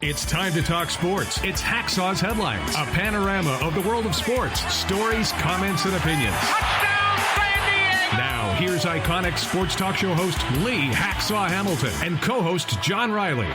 It's time to talk sports. It's Hacksaw's Headlines, a panorama of the world of sports, stories, comments, and opinions. Touchdown, San Diego! Now, here's iconic sports talk show host Lee Hacksaw Hamilton and co-host John Riley.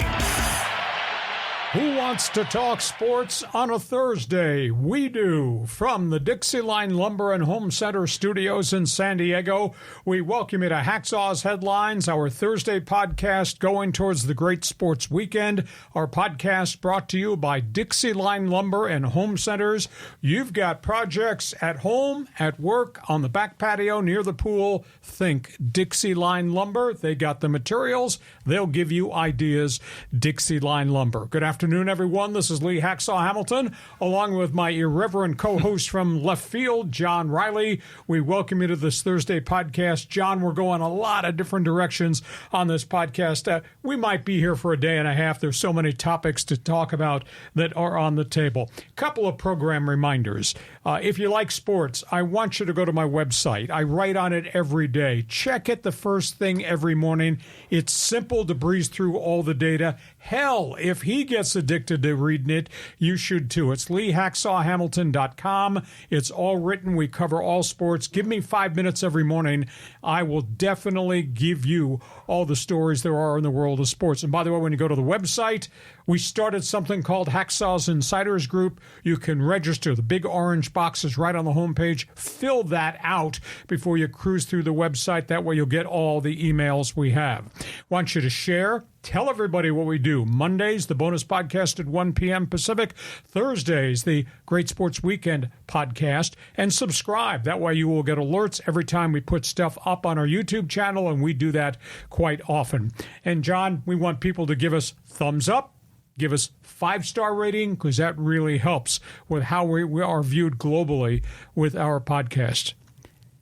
Who wants to talk sports on a Thursday? We do. From the DIXIELINE Lumber and Home Center studios in San Diego, we welcome you to Hacksaw's Headlines, our Thursday podcast going towards the great sports weekend. Our podcast brought to you by DIXIELINE Lumber and Home Centers. You've got projects at home, at work, on the back patio, near the pool. Think DIXIELINE Lumber. They got the materials. They'll give you ideas. DIXIELINE Lumber. Good afternoon, everyone. This is Lee Hacksaw Hamilton, along with my irreverent co-host from left field, John Riley. We welcome you to this Thursday podcast. John, we're going a lot of different directions on this podcast. We might be here for a day and a half. There's so many topics to talk about that are on the table. Couple of program reminders. If you like sports, I want you to go to my website. I write on it every day. Check it the first thing every morning. It's simple to breeze through all the data. Hell, if he gets addicted to reading it, you should too. It's LeeHacksawHamilton.com. It's all written. We cover all sports. Give me 5 minutes every morning. I will definitely give you all the stories there are in the world of sports. And by the way, when you go to the website, we started something called Hacksaw's Insiders Group. You can register. The big orange box is right on the homepage. Fill that out before you cruise through the website. That way you'll get all the emails we have. Want you to share. Tell everybody what we do. Mondays, the bonus podcast at 1 p.m. Pacific. Thursdays, the Great Sports Weekend podcast. And subscribe. That way you will get alerts every time we put stuff up on our YouTube channel, and we do that quite often. And, John, we want people to give us thumbs up, give us 5-star rating, because that really helps with how we are viewed globally with our podcast.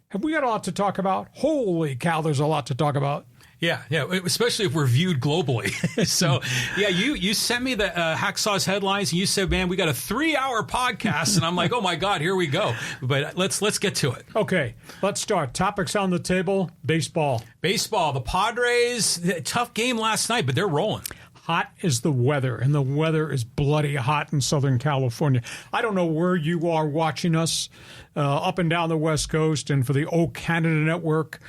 Have we got a lot to talk about? Holy cow, there's a lot to talk about. Yeah, especially if we're viewed globally. So, yeah, you sent me the Hacksaw's Headlines, and you said, man, we got a 3-hour podcast, and I'm like, oh, my God, here we go. But let's get to it. Okay, let's start. Topics on the table, baseball. Baseball, the Padres, tough game last night, but they're rolling. Hot is the weather, and the weather is bloody hot in Southern California. I don't know where you are watching us up and down the West Coast, and for the O Canada Network,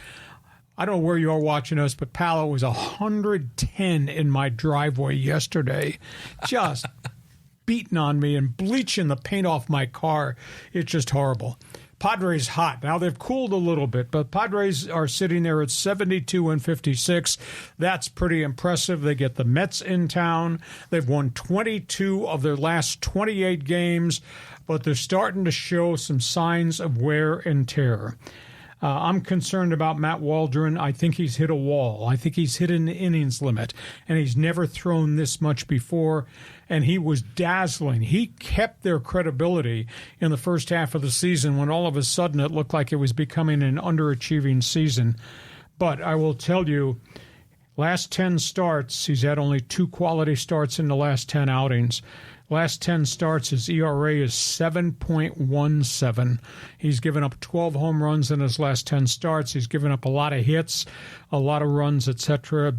I don't know where you are watching us, but pal, it was 110 in my driveway yesterday. Just beating on me and bleaching the paint off my car. It's just horrible. Padres hot. Now they've cooled a little bit, but Padres are sitting there at 72-56. That's pretty impressive. They get the Mets in town. They've won 22 of their last 28 games, but they're starting to show some signs of wear and tear. I'm concerned about Matt Waldron. I think he's hit a wall. I think he's hit an innings limit, and he's never thrown this much before, and he was dazzling. He kept their credibility in the first half of the season when all of a sudden it looked like it was becoming an underachieving season. But I will tell you, last 10 starts, he's had only 2 quality starts in the last 10 outings. Last 10 starts, his ERA is 7.17. He's given up 12 home runs in his last 10 starts. He's given up a lot of hits, a lot of runs, etc.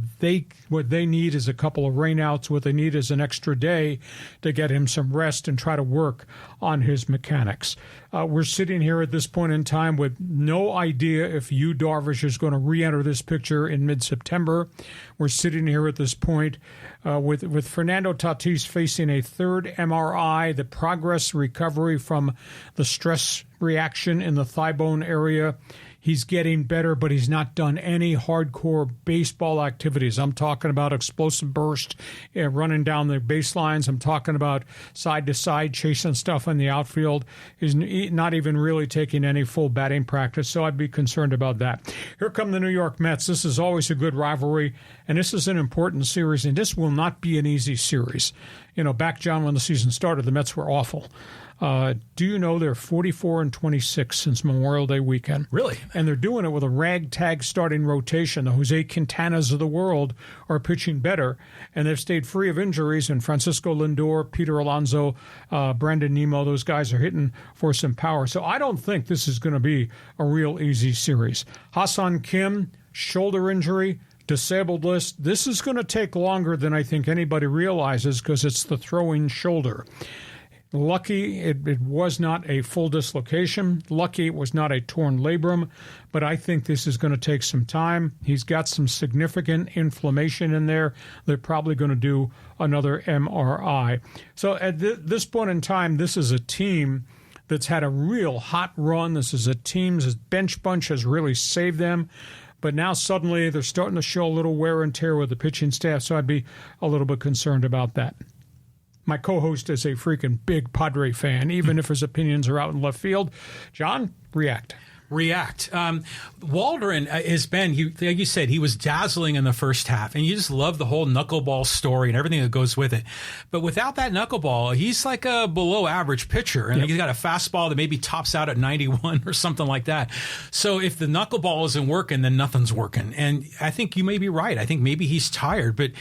What they need is a couple of rainouts. What they need is an extra day to get him some rest and try to work on his mechanics. We're sitting here at this point in time with no idea if Yu Darvish is going to re-enter this picture in mid-September. We're sitting here at this point with Fernando Tatis facing a third MRI, the progress recovery from the stress reaction in the thigh bone area. He's getting better, but he's not done any hardcore baseball activities. I'm talking about explosive burst, running down the baselines. I'm talking about side-to-side, chasing stuff in the outfield. He's not even really taking any full batting practice, so I'd be concerned about that. Here come the New York Mets. This is always a good rivalry, and this is an important series, and this will not be an easy series. You know, back, John, when the season started, the Mets were awful. Do you know they're 44-26 since Memorial Day weekend? Really? And they're doing it with a ragtag starting rotation. The Jose Quintanas of the world are pitching better, and they've stayed free of injuries. And Francisco Lindor, Peter Alonso, Brandon Nimmo, those guys are hitting for some power. So I don't think this is going to be a real easy series. Ha-Seong Kim, shoulder injury. disabled list. This is going to take longer than I think anybody realizes because it's the throwing shoulder. Lucky it was not a full dislocation. Lucky it was not a torn labrum, but I think this is going to take some time. He's got some significant inflammation in there. They're probably going to do another MRI. So at this point in time, this is a team that's had a real hot run. This is a team, this bench bunch has really saved them. But now suddenly they're starting to show a little wear and tear with the pitching staff, so I'd be a little bit concerned about that. My co-host is a freaking big Padre fan, even if his opinions are out in left field. John, react. Waldron has been, like you said, he was dazzling in the first half, and you just love the whole knuckleball story and everything that goes with it. But without that knuckleball, he's like a below average pitcher, and he's got a fastball that maybe tops out at 91 or something like that. So if the knuckleball isn't working, then nothing's working. And I think you may be right. I think maybe he's tired, but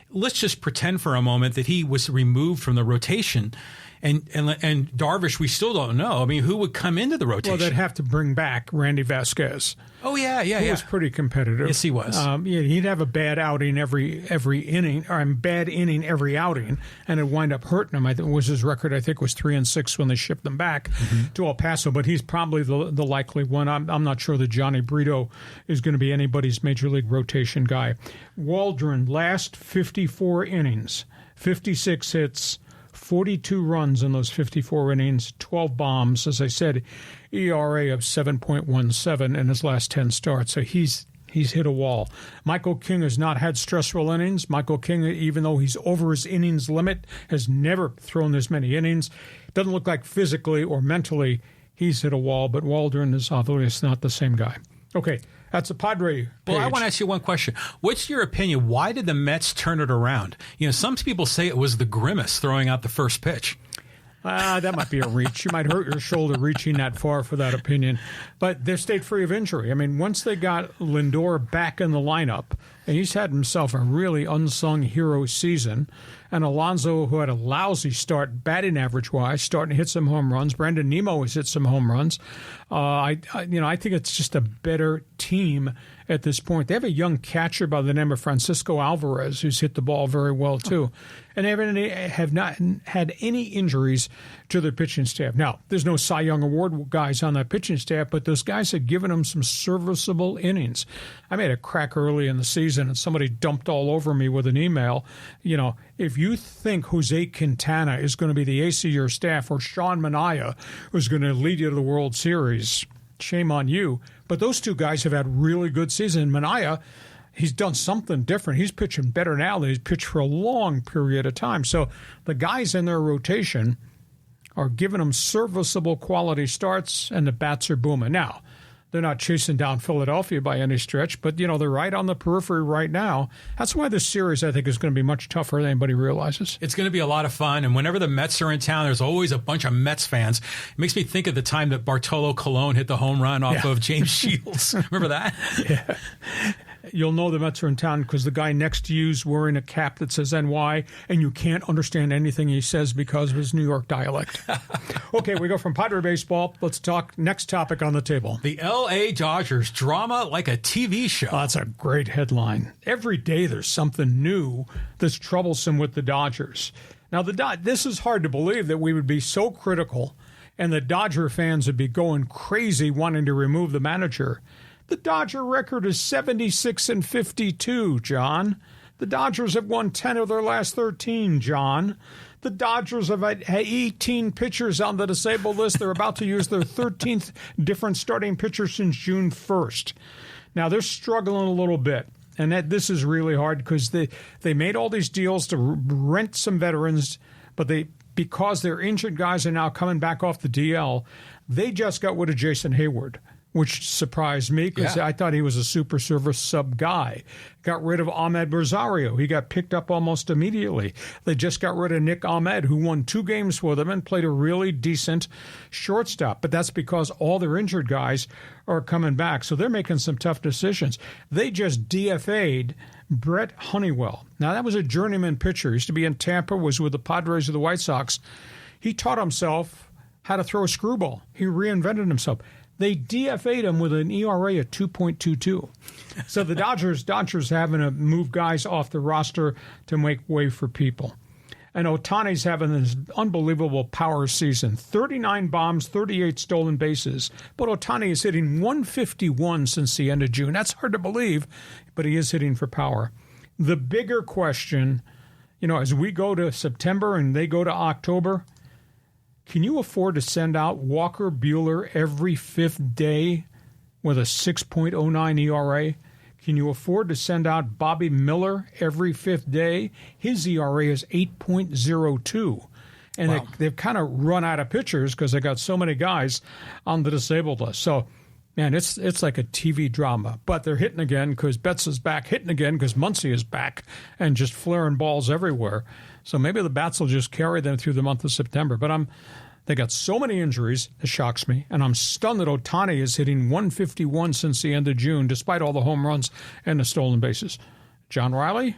let's just pretend for a moment that he was removed from the rotation. And Darvish, we still don't know. I mean, who would come into the rotation? Well, they'd have to bring back Randy Vasquez. Oh, yeah. He was pretty competitive. Yes, he was. He'd have a bad outing every inning, or a bad inning every outing, and it'd wind up hurting him. I think was his record. I think was 3-6 when they shipped them back to El Paso. But he's probably the likely one. I'm not sure that Johnny Brito is going to be anybody's major league rotation guy. Waldron, last 54 innings, 56 hits. 42 runs in those 54 innings, 12 bombs. As I said, ERA of 7.17 in his last 10 starts. So he's hit a wall. Michael King has not had stressful innings. Michael King, even though he's over his innings limit, has never thrown this many innings. Doesn't look like physically or mentally he's hit a wall, but Waldron is obviously not the same guy. Okay, that's a Padre page. Well, I want to ask you one question. What's your opinion? Why did the Mets turn it around? You know, some people say it was the grimace throwing out the first pitch. That might be a reach. You might hurt your shoulder reaching that far for that opinion. But they stayed free of injury. I mean, once they got Lindor back in the lineup, and he's had himself a really unsung hero season, and Alonso, who had a lousy start batting average-wise, starting to hit some home runs. Brandon Nimmo has hit some home runs. I think it's just a better team at this point. They have a young catcher by the name of Francisco Alvarez who's hit the ball very well, too. And they have not had any injuries to their pitching staff. Now, there's no Cy Young Award guys on that pitching staff, but those guys have given them some serviceable innings. I made a crack early in the season, and somebody dumped all over me with an email. You know, if you think Jose Quintana is going to be the ace of your staff or Sean Manaea who's going to lead you to the World Series, shame on you. But those two guys have had really good seasons. Manaea, he's done something different. He's pitching better now than he's pitched for a long period of time. So the guys in their rotation are giving them serviceable quality starts, and the bats are booming. Now, they're not chasing down Philadelphia by any stretch, but, they're right on the periphery right now. That's why this series, I think, is going to be much tougher than anybody realizes. It's going to be a lot of fun, and whenever the Mets are in town, there's always a bunch of Mets fans. It makes me think of the time that Bartolo Colon hit the home run off of James Shields. Remember that? Yeah. You'll know the Mets are in town because the guy next to you is wearing a cap that says NY, and you can't understand anything he says because of his New York dialect. Okay, we go from Padre baseball. Let's talk next topic on the table. The L.A. Dodgers, drama like a TV show. Oh, that's a great headline. Every day there's something new that's troublesome with the Dodgers. Now, this is hard to believe that we would be so critical and the Dodger fans would be going crazy wanting to remove the manager. The Dodger record is 76-52, John. The Dodgers have won 10 of their last 13, John. The Dodgers have had 18 pitchers on the disabled list. They're about to use their 13th different starting pitcher since June 1st. Now, they're struggling a little bit, and this is really hard because they made all these deals to rent some veterans, but because their injured guys are now coming back off the DL, they just got rid of Jason Hayward, which surprised me because I thought he was a super service sub guy. Got rid of Ahmed Rosario. He got picked up almost immediately. They just got rid of Nick Ahmed, who won 2 games for them and played a really decent shortstop. But that's because all their injured guys are coming back. So they're making some tough decisions. They just DFA'd Brett Honeywell. Now, that was a journeyman pitcher. He used to be in Tampa, was with the Padres or the White Sox. He taught himself how to throw a screwball. He reinvented himself. They DFA'd him with an ERA of 2.22. So the Dodgers having to move guys off the roster to make way for people. And Ohtani's having this unbelievable power season. 39 bombs, 38 stolen bases. But Ohtani is hitting 151 since the end of June. That's hard to believe, but he is hitting for power. The bigger question, as we go to September and they go to October, can you afford to send out Walker Buehler every fifth day with a 6.09 ERA? Can you afford to send out Bobby Miller every fifth day? His ERA is 8.02. And wow. they've kind of run out of pitchers because they got so many guys on the disabled list. So, man, it's like a TV drama. But they're hitting again because Betts is back, hitting again because Muncy is back, and just flaring balls everywhere. So maybe the bats will just carry them through the month of September. But they got so many injuries, it shocks me. And I'm stunned that Ohtani is hitting 151 since the end of June, despite all the home runs and the stolen bases. John Riley,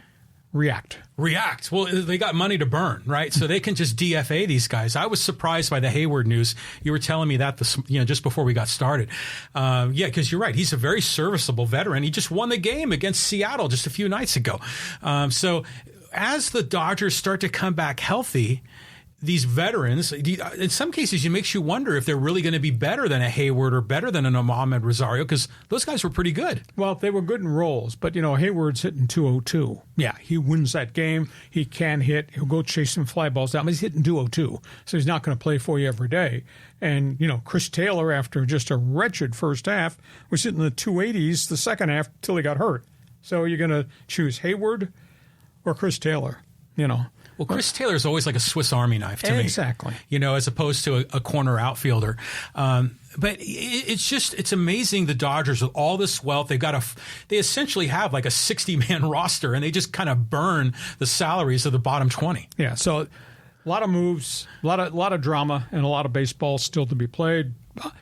react. Well, they got money to burn, right? So they can just DFA these guys. I was surprised by the Hayward news. You were telling me that just before we got started. Because you're right. He's a very serviceable veteran. He just won the game against Seattle just a few nights ago. So as the Dodgers start to come back healthy, these veterans, in some cases, it makes you wonder if they're really going to be better than a Hayward or better than an Mohamed Rosario, because those guys were pretty good. Well, they were good in roles, but, Hayward's hitting 202. Yeah, he wins that game. He can hit. He'll go chasing fly balls down, but he's hitting 202, so he's not going to play for you every day. And, Chris Taylor, after just a wretched first half, was hitting the 280s the second half until he got hurt. So you're going to choose Hayward or Chris Taylor, Well, Chris Taylor is always like a Swiss Army knife to me. Exactly. As opposed to a corner outfielder. But it's amazing the Dodgers with all this wealth. They essentially have like a 60-man roster, and they just kind of burn the salaries of the bottom 20. Yeah, so a lot of moves, a lot of drama, and a lot of baseball still to be played.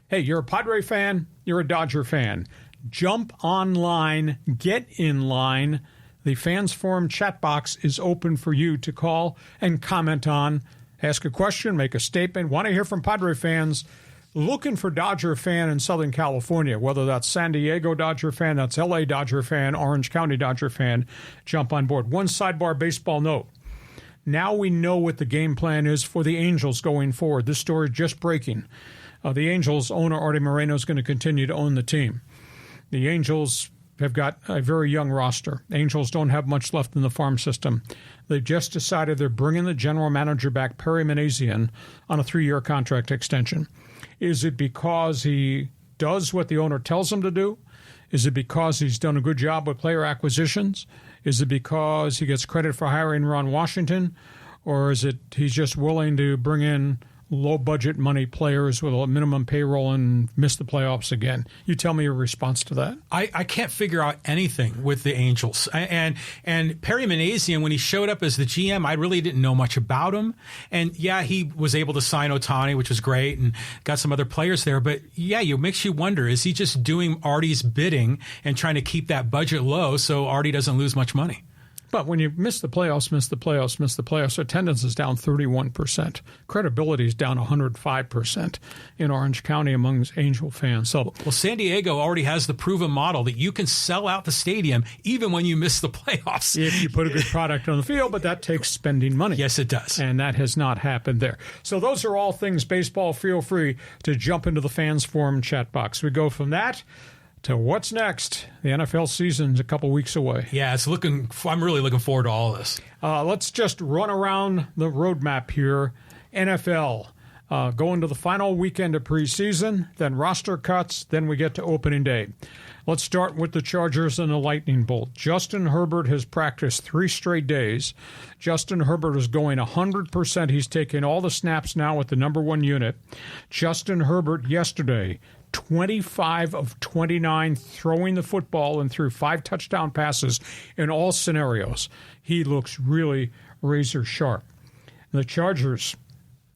Hey, you're a Padre fan, you're a Dodger fan. Jump online, get in line. The Fans Forum chat box is open for you to call and comment on. Ask a question, make a statement. Want to hear from Padre fans. Looking for Dodger fan in Southern California, whether that's San Diego Dodger fan, that's L.A. Dodger fan, Orange County Dodger fan, jump on board. One sidebar baseball note. Now we know what the game plan is for the Angels going forward. This story just breaking. The Angels owner Artie Moreno is going to continue to own the team. The Angels have got a very young roster. Angels don't have much left in the farm system. They've just decided they're bringing the general manager back, Perry Manassian, on a 3-year contract extension. Is it because he does what the owner tells him to do? Is it because he's done a good job with player acquisitions? Is it because he gets credit for hiring Ron Washington? Or is it he's just willing to bring in low-budget money players with a minimum payroll and miss the playoffs again? You tell me your response to that. I can't figure out anything with the Angels. And Perry Manassian, when he showed up as the GM, I really didn't know much about him. And, yeah, he was able to sign Ohtani, which was great, and got some other players there. But, yeah, it makes you wonder, is he just doing Artie's bidding and trying to keep that budget low so Artie doesn't lose much money? But when you miss the playoffs, attendance is down 31%. Credibility is down 105% in Orange County among Angel fans. So, well, San Diego already has the proven model that you can sell out the stadium even when you miss the playoffs. If you put a good product on the field, but that takes spending money. Yes, it does. And that has not happened there. So those are all things baseball. Feel free to jump into the Fans Forum chat box. We go from that to what's next. The NFL season's a couple weeks away. Yeah, I'm really looking forward to all of this. Let's just run around the roadmap here. NFL, going to the final weekend of preseason, then roster cuts, then we get to opening day. Let's start with the Chargers and the Lightning Bolt. Justin Herbert has practiced 3 straight days. Justin Herbert is going 100%. He's taking all the snaps now with the number 1 unit. Justin Herbert yesterday, 25 of 29 throwing the football and threw 5 touchdown passes in all scenarios. He looks really razor sharp. The Chargers,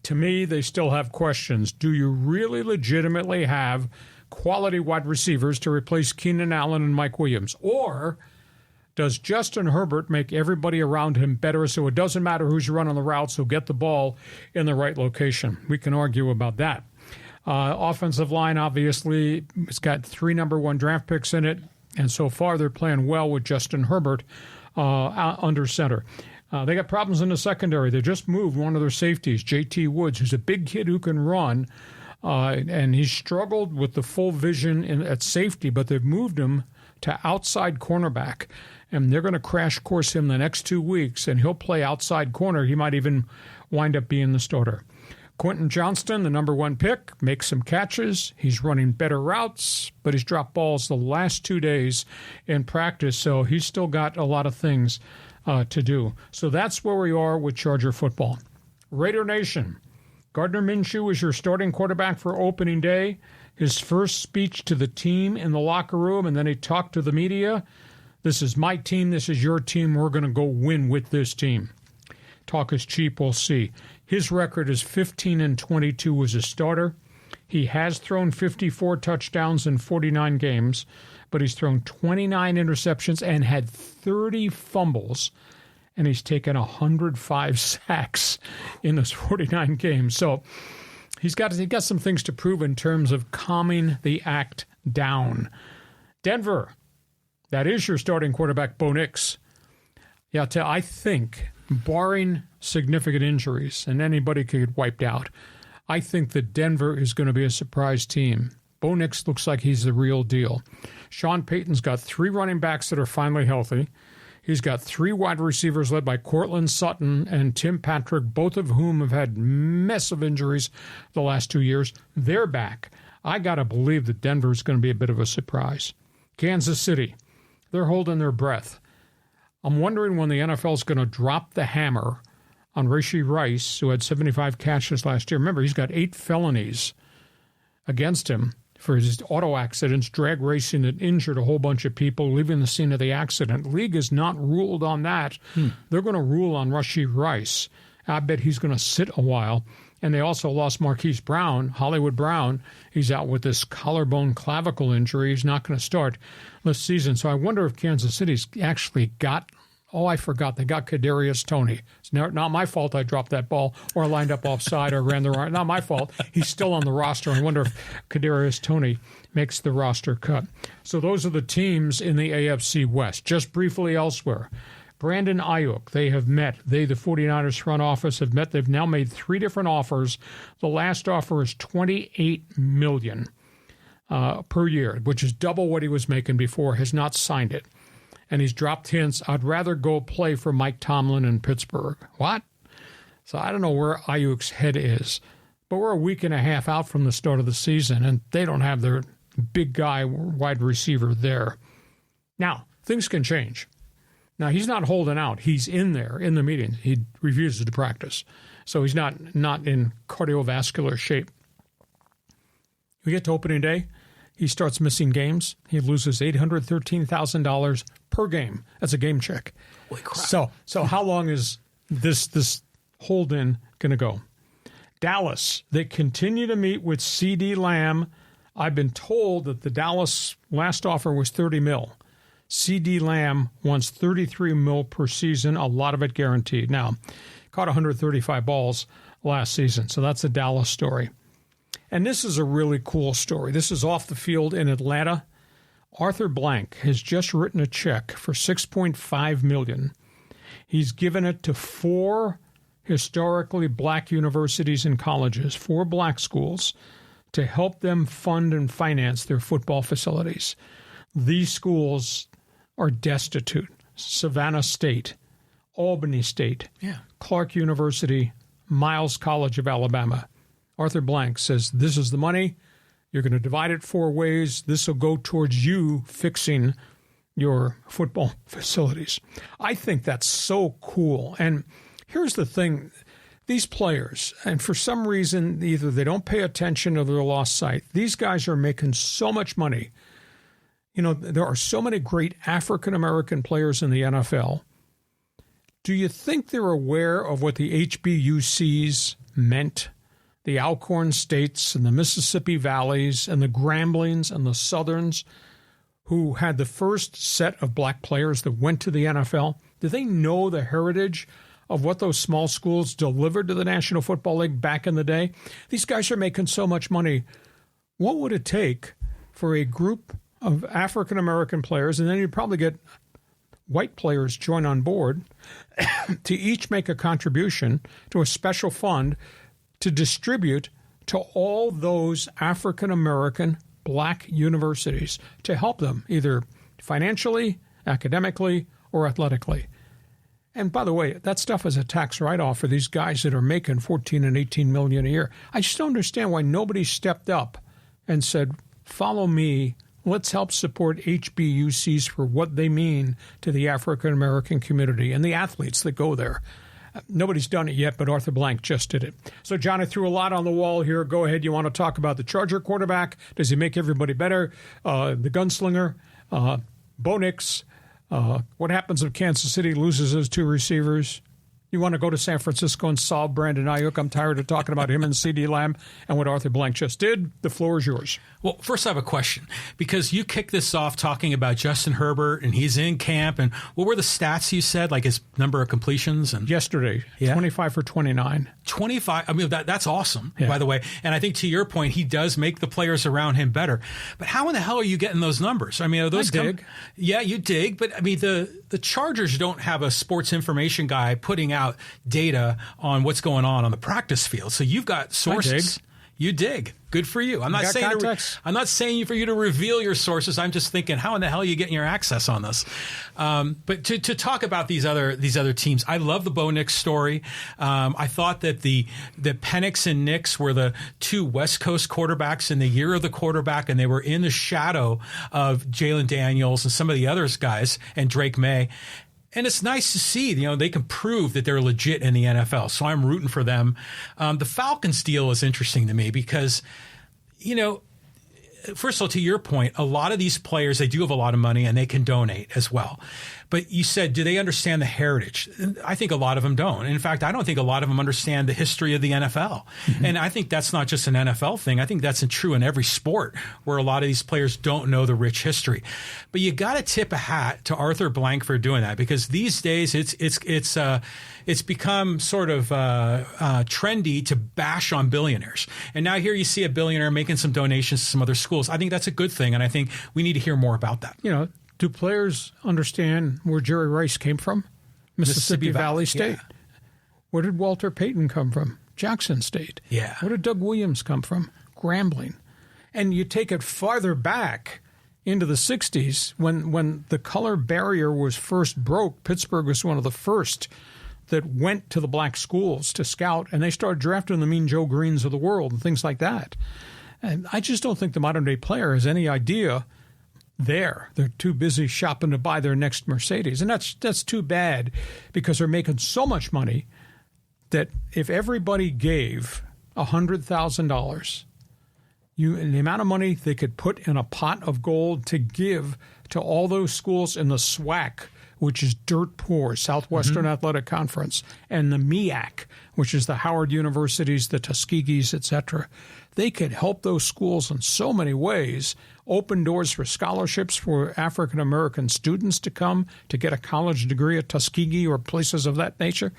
to me, they still have questions. Do you really legitimately have quality wide receivers to replace Keenan Allen and Mike Williams? Or does Justin Herbert make everybody around him better so it doesn't matter who's running the routes, he'll get the ball in the right location? We can argue about that. Offensive line, obviously, it's got 3 number 1 draft picks in it, and so far they're playing well with Justin Herbert under center. They got problems in the secondary. They just moved one of their safeties, J.T. Woods, who's a big kid who can run, and he's struggled with the full vision at safety, but they've moved him to outside cornerback, and they're going to crash course him the next 2 weeks, and he'll play outside corner. He might even wind up being the starter. Quentin Johnston, the number 1 pick, makes some catches. He's running better routes, but he's dropped balls the last 2 days in practice, so he's still got a lot of things to do. So that's where we are with Charger football. Raider Nation, Gardner Minshew is your starting quarterback for opening day. His first speech to the team in the locker room, and then he talked to the media. This is my team. This is your team. We're going to go win with this team. Talk is cheap. We'll see. His record is 15-22 as a starter. He has thrown 54 touchdowns in 49 games, but he's thrown 29 interceptions and had 30 fumbles, and he's taken 105 sacks in those 49 games. So he's got some things to prove in terms of calming the act down. Denver, that is your starting quarterback, Bo Nix. Yeah, I think, barring significant injuries, and anybody could get wiped out, I think that Denver is going to be a surprise team. Bo Nix looks like he's the real deal. Sean Payton's got 3 running backs that are finally healthy. He's got 3 wide receivers led by Cortland Sutton and Tim Patrick, both of whom have had massive injuries the last 2 years. They're back. I got to believe that Denver's going to be a bit of a surprise. Kansas City, they're holding their breath. I'm wondering when the NFL is going to drop the hammer on Rashee Rice, who had 75 catches last year. Remember, he's got 8 felonies against him for his auto accidents, drag racing that injured a whole bunch of people, leaving the scene of the accident. League has not ruled on that. They're going to rule on Rashee Rice. I bet he's going to sit a while. And they also lost Marquise Brown, Hollywood Brown. He's out with this collarbone clavicle injury. He's not going to start this season. So I wonder if Kansas City's actually got, I forgot, they got Kadarius Toney. It's not my fault I dropped that ball or lined up offside or ran the right. Not my fault. He's still on the roster. I wonder if Kadarius Toney makes the roster cut. So those are the teams in the AFC West. Just briefly elsewhere. Brandon Ayuk, they have met. The 49ers front office have met. They've now made 3 different offers. The last offer is $28 million per year, which is double what he was making before, has not signed it. And he's dropped hints, I'd rather go play for Mike Tomlin in Pittsburgh. What? So I don't know where Ayuk's head is. But we're a week and a half out from the start of the season, and they don't have their big guy wide receiver there. Now, things can change. Now, he's not holding out. He's in there in the meeting. He refuses to practice. So he's not in cardiovascular shape. We get to opening day. He starts missing games. He loses $813,000 per game. That's a game check. Holy crap. So how long is this hold-in going to go? Dallas, they continue to meet with C.D. Lamb. I've been told that the Dallas last offer was $30 million. C.D. Lamb wants $33 million per season, a lot of it guaranteed. Now, caught 135 balls last season, so that's a Dallas story. And this is a really cool story. This is off the field in Atlanta. Arthur Blank has just written a check for $6.5 million. He's given it to 4 historically black universities and colleges, 4 black schools, to help them fund and finance their football facilities. These schools are destitute. Savannah State, Albany State, Clark University, Miles College of Alabama. Arthur Blank says, this is the money. You're going to divide it 4 ways. This will go towards you fixing your football facilities. I think that's so cool. And here's the thing. These players, and for some reason, either they don't pay attention or they're lost sight. These guys are making so much money. You know, there are so many great African-American players in the NFL. Do you think they're aware of what the HBUCs meant? The Alcorn States and the Mississippi Valleys and the Gramblings and the Southerns, who had the first set of black players that went to the NFL? Do they know the heritage of what those small schools delivered to the National Football League back in the day? These guys are making so much money. What would it take for a group of African-American players, and then you'd probably get white players join on board, to each make a contribution to a special fund to distribute to all those African-American black universities to help them either financially, academically, or athletically. And by the way, that stuff is a tax write-off for these guys that are making $14 and $18 million a year. I just don't understand why nobody stepped up and said, follow me, let's help support HBUCs for what they mean to the African-American community and the athletes that go there. Nobody's done it yet, but Arthur Blank just did it. So, John, I threw a lot on the wall here. Go ahead. You want to talk about the Charger quarterback? Does he make everybody better? The gunslinger, Bo Nix. What happens if Kansas City loses those two receivers? You want to go to San Francisco and solve Brandon Ayuk? I'm tired of talking about him and CeeDee Lamb and what Arthur Blank just did. The floor is yours. Well, first I have a question, because you kicked this off talking about Justin Herbert, and he's in camp. And what were the stats you said, like his number of completions? And yesterday, 25 for 29. 25. I mean, that's awesome, by the way. And I think to your point, he does make the players around him better. But how in the hell are you getting those numbers? I mean, are those dig. Yeah, you dig. But I mean, the Chargers don't have a sports information guy putting out data on what's going on the practice field. So you've got sources. You dig. Good for you. I'm not saying for you to reveal your sources. I'm just thinking, how in the hell are you getting your access on this? But to talk about these other teams, I love the Bo Nix story. I thought that Penix and Nix were the two West Coast quarterbacks in the year of the quarterback, and they were in the shadow of Jalen Daniels and some of the other guys and Drake May. And it's nice to see, they can prove that they're legit in the NFL. So I'm rooting for them. The Falcons deal is interesting to me because, first of all, to your point, a lot of these players, they do have a lot of money and they can donate as well. But you said, do they understand the heritage? I think a lot of them don't. In fact, I don't think a lot of them understand the history of the NFL. Mm-hmm. And I think that's not just an NFL thing. I think that's true in every sport where a lot of these players don't know the rich history. But you got to tip a hat to Arthur Blank for doing that, because these days it's become sort of trendy to bash on billionaires. And now here you see a billionaire making some donations to some other schools. I think that's a good thing, and I think we need to hear more about that. Do players understand where Jerry Rice came from? Mississippi Valley State. Yeah. Where did Walter Payton come from? Jackson State. Yeah. Where did Doug Williams come from? Grambling. And you take it farther back into the 60s when the color barrier was first broke. Pittsburgh was one of the first that went to the black schools to scout, and they started drafting the Mean Joe Greens of the world and things like that. And I just don't think the modern-day player has any idea there. They're too busy shopping to buy their next Mercedes. And that's too bad, because they're making so much money that if everybody gave $100,000, the amount of money they could put in a pot of gold to give to all those schools in the SWAC, which is dirt poor, Southwestern Athletic Conference, and the MEAC, which is the Howard Universities, the Tuskegees, etc. They could help those schools in so many ways, open doors for scholarships for African-American students to come to get a college degree at Tuskegee or places of that nature.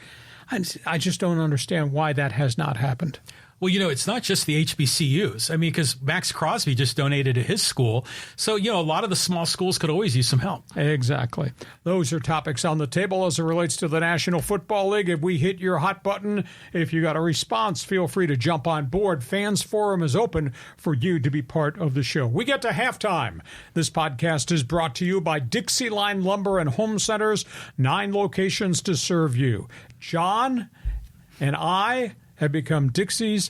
I just don't understand why that has not happened. Well, it's not just the HBCUs. I mean, because Max Crosby just donated to his school. So, a lot of the small schools could always use some help. Exactly. Those are topics on the table as it relates to the National Football League. If we hit your hot button, if you got a response, feel free to jump on board. Fans Forum is open for you to be part of the show. We get to halftime. This podcast is brought to you by DIXIELINE Lumber and Home Centers, 9 locations to serve you. John and I have become Dixie's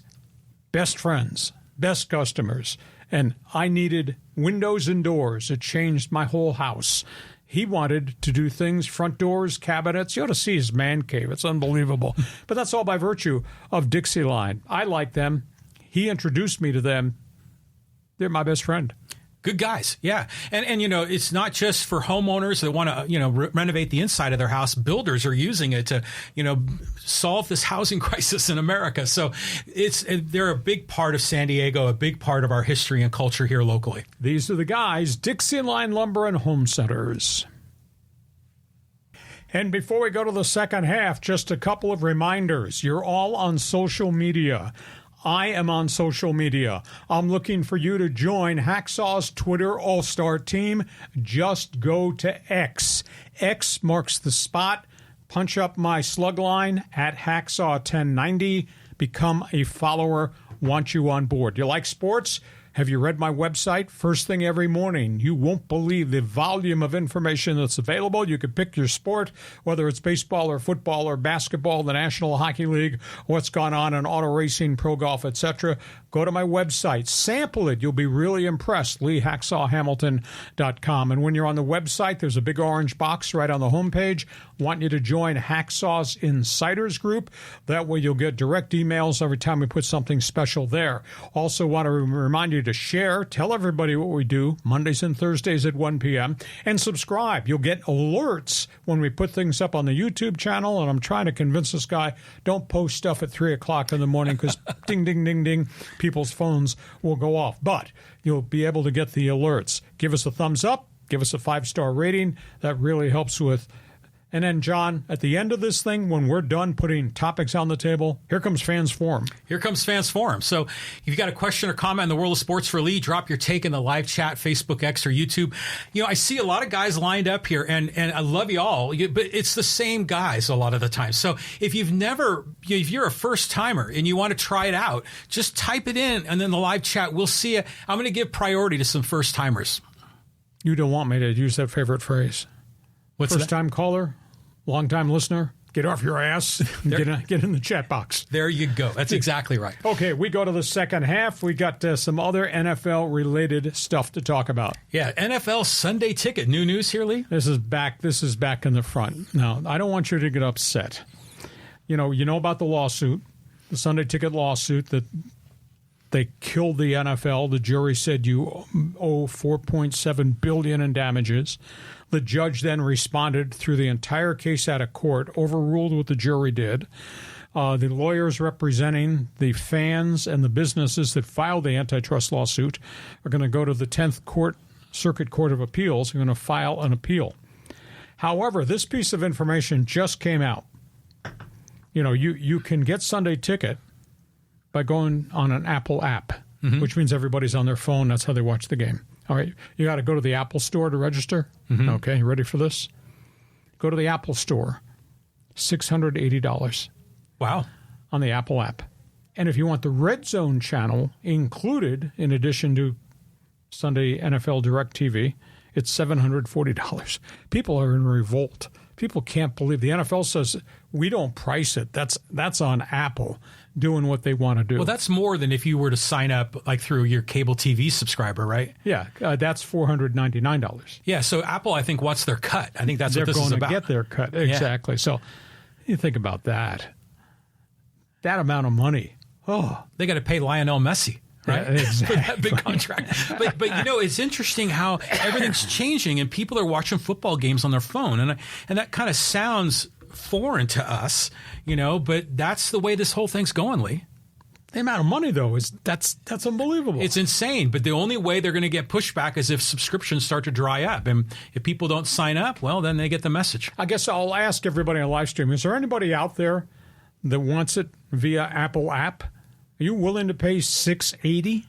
best friends, best customers, and I needed windows and doors. It changed my whole house. He wanted to do things, front doors, cabinets. You ought to see his man cave. It's unbelievable. But that's all by virtue of DIXIELINE. I like them. He introduced me to them. They're my best friend. Good guys, yeah. And it's not just for homeowners that want to, renovate the inside of their house. Builders are using it to, solve this housing crisis in America. So they're a big part of San Diego, a big part of our history and culture here locally. These are the guys, DIXIELINE Lumber and Home Centers. And before we go to the second half, just a couple of reminders. You're all on social media. I am on social media. I'm looking for you to join Hacksaw's Twitter All-Star team. Just go to X. X marks the spot. Punch up my slug line at Hacksaw1090. Become a follower. Want you on board. You like sports? Have you read my website? First thing every morning. You won't believe the volume of information that's available. You can pick your sport, whether it's baseball or football or basketball, the National Hockey League, what's gone on in auto racing, pro golf, etc. Go to my website. Sample it. You'll be really impressed. LeeHacksawHamilton.com. And when you're on the website, there's a big orange box right on the homepage. Want you to join Hacksaw's Insiders Group. That way you'll get direct emails every time we put something special there. Also want to remind you to share, tell everybody what we do Mondays and Thursdays at 1 p.m., and subscribe. You'll get alerts when we put things up on the YouTube channel, and I'm trying to convince this guy, don't post stuff at 3 o'clock in the morning because ding, ding, ding, ding, people's phones will go off. But you'll be able to get the alerts. Give us a thumbs up. Give us a 5-star rating. That really helps with. And then, John, at the end of this thing, when we're done putting topics on the table, here comes Fans Forum. Here comes Fans Forum. So if you've got a question or comment in the world of sports for Lee, drop your take in the live chat, Facebook, X, or YouTube. You know, I see a lot of guys lined up here, and I love you all, but it's the same guys a lot of the time. So if if you're a first-timer and you want to try it out, just type it in, and then the live chat, we'll see you. I'm going to give priority to some first-timers. You don't want me to use that favorite phrase. What's First-time caller? Long-time listener, get off your ass and get in the chat box. There you go. That's exactly right. Okay, we go to the second half. We got some other NFL-related stuff to talk about. Yeah, NFL Sunday Ticket. New news here, Lee? This is back in the front. Now, I don't want you to get upset. You know about the lawsuit, the Sunday Ticket lawsuit that they killed the NFL. The jury said you owe $4.7 billion in damages. The judge then responded through the entire case out of court, overruled what the jury did. The lawyers representing the fans and the businesses that filed the antitrust lawsuit are going to go to the 10th Circuit Court of Appeals. They're going to file an appeal. However, this piece of information just came out. You can get Sunday Ticket by going on an Apple app, which means everybody's on their phone. That's how they watch the game. All right, you got to go to the Apple Store to register. Okay, you ready for this? Go to the Apple Store, $680. Wow. On the Apple app. And if you want the Red Zone channel included, in addition to Sunday NFL Direct TV, it's $740. People are in revolt. People can't believe the NFL says we don't price it. That's on Apple doing what they want to do. Well, that's more than if you were to sign up like through your cable TV subscriber, right? Yeah, that's $499. Yeah, so Apple, I think, what's their cut? I think that's what this is about. They're going to get their cut, exactly. Yeah. So you think about that. That amount of money. Oh, they got to pay Lionel Messi. Right? Yeah, exactly. For that big contract. But it's interesting how everything's changing and people are watching football games on their phone. And that kind of sounds foreign to us, but that's the way this whole thing's going, Lee. The amount of money, though, that's unbelievable. It's insane. But the only way they're going to get pushback is if subscriptions start to dry up. And if people don't sign up, well, then they get the message. I guess I'll ask everybody on live stream, is there anybody out there that wants it via Apple app? Are you willing to pay $680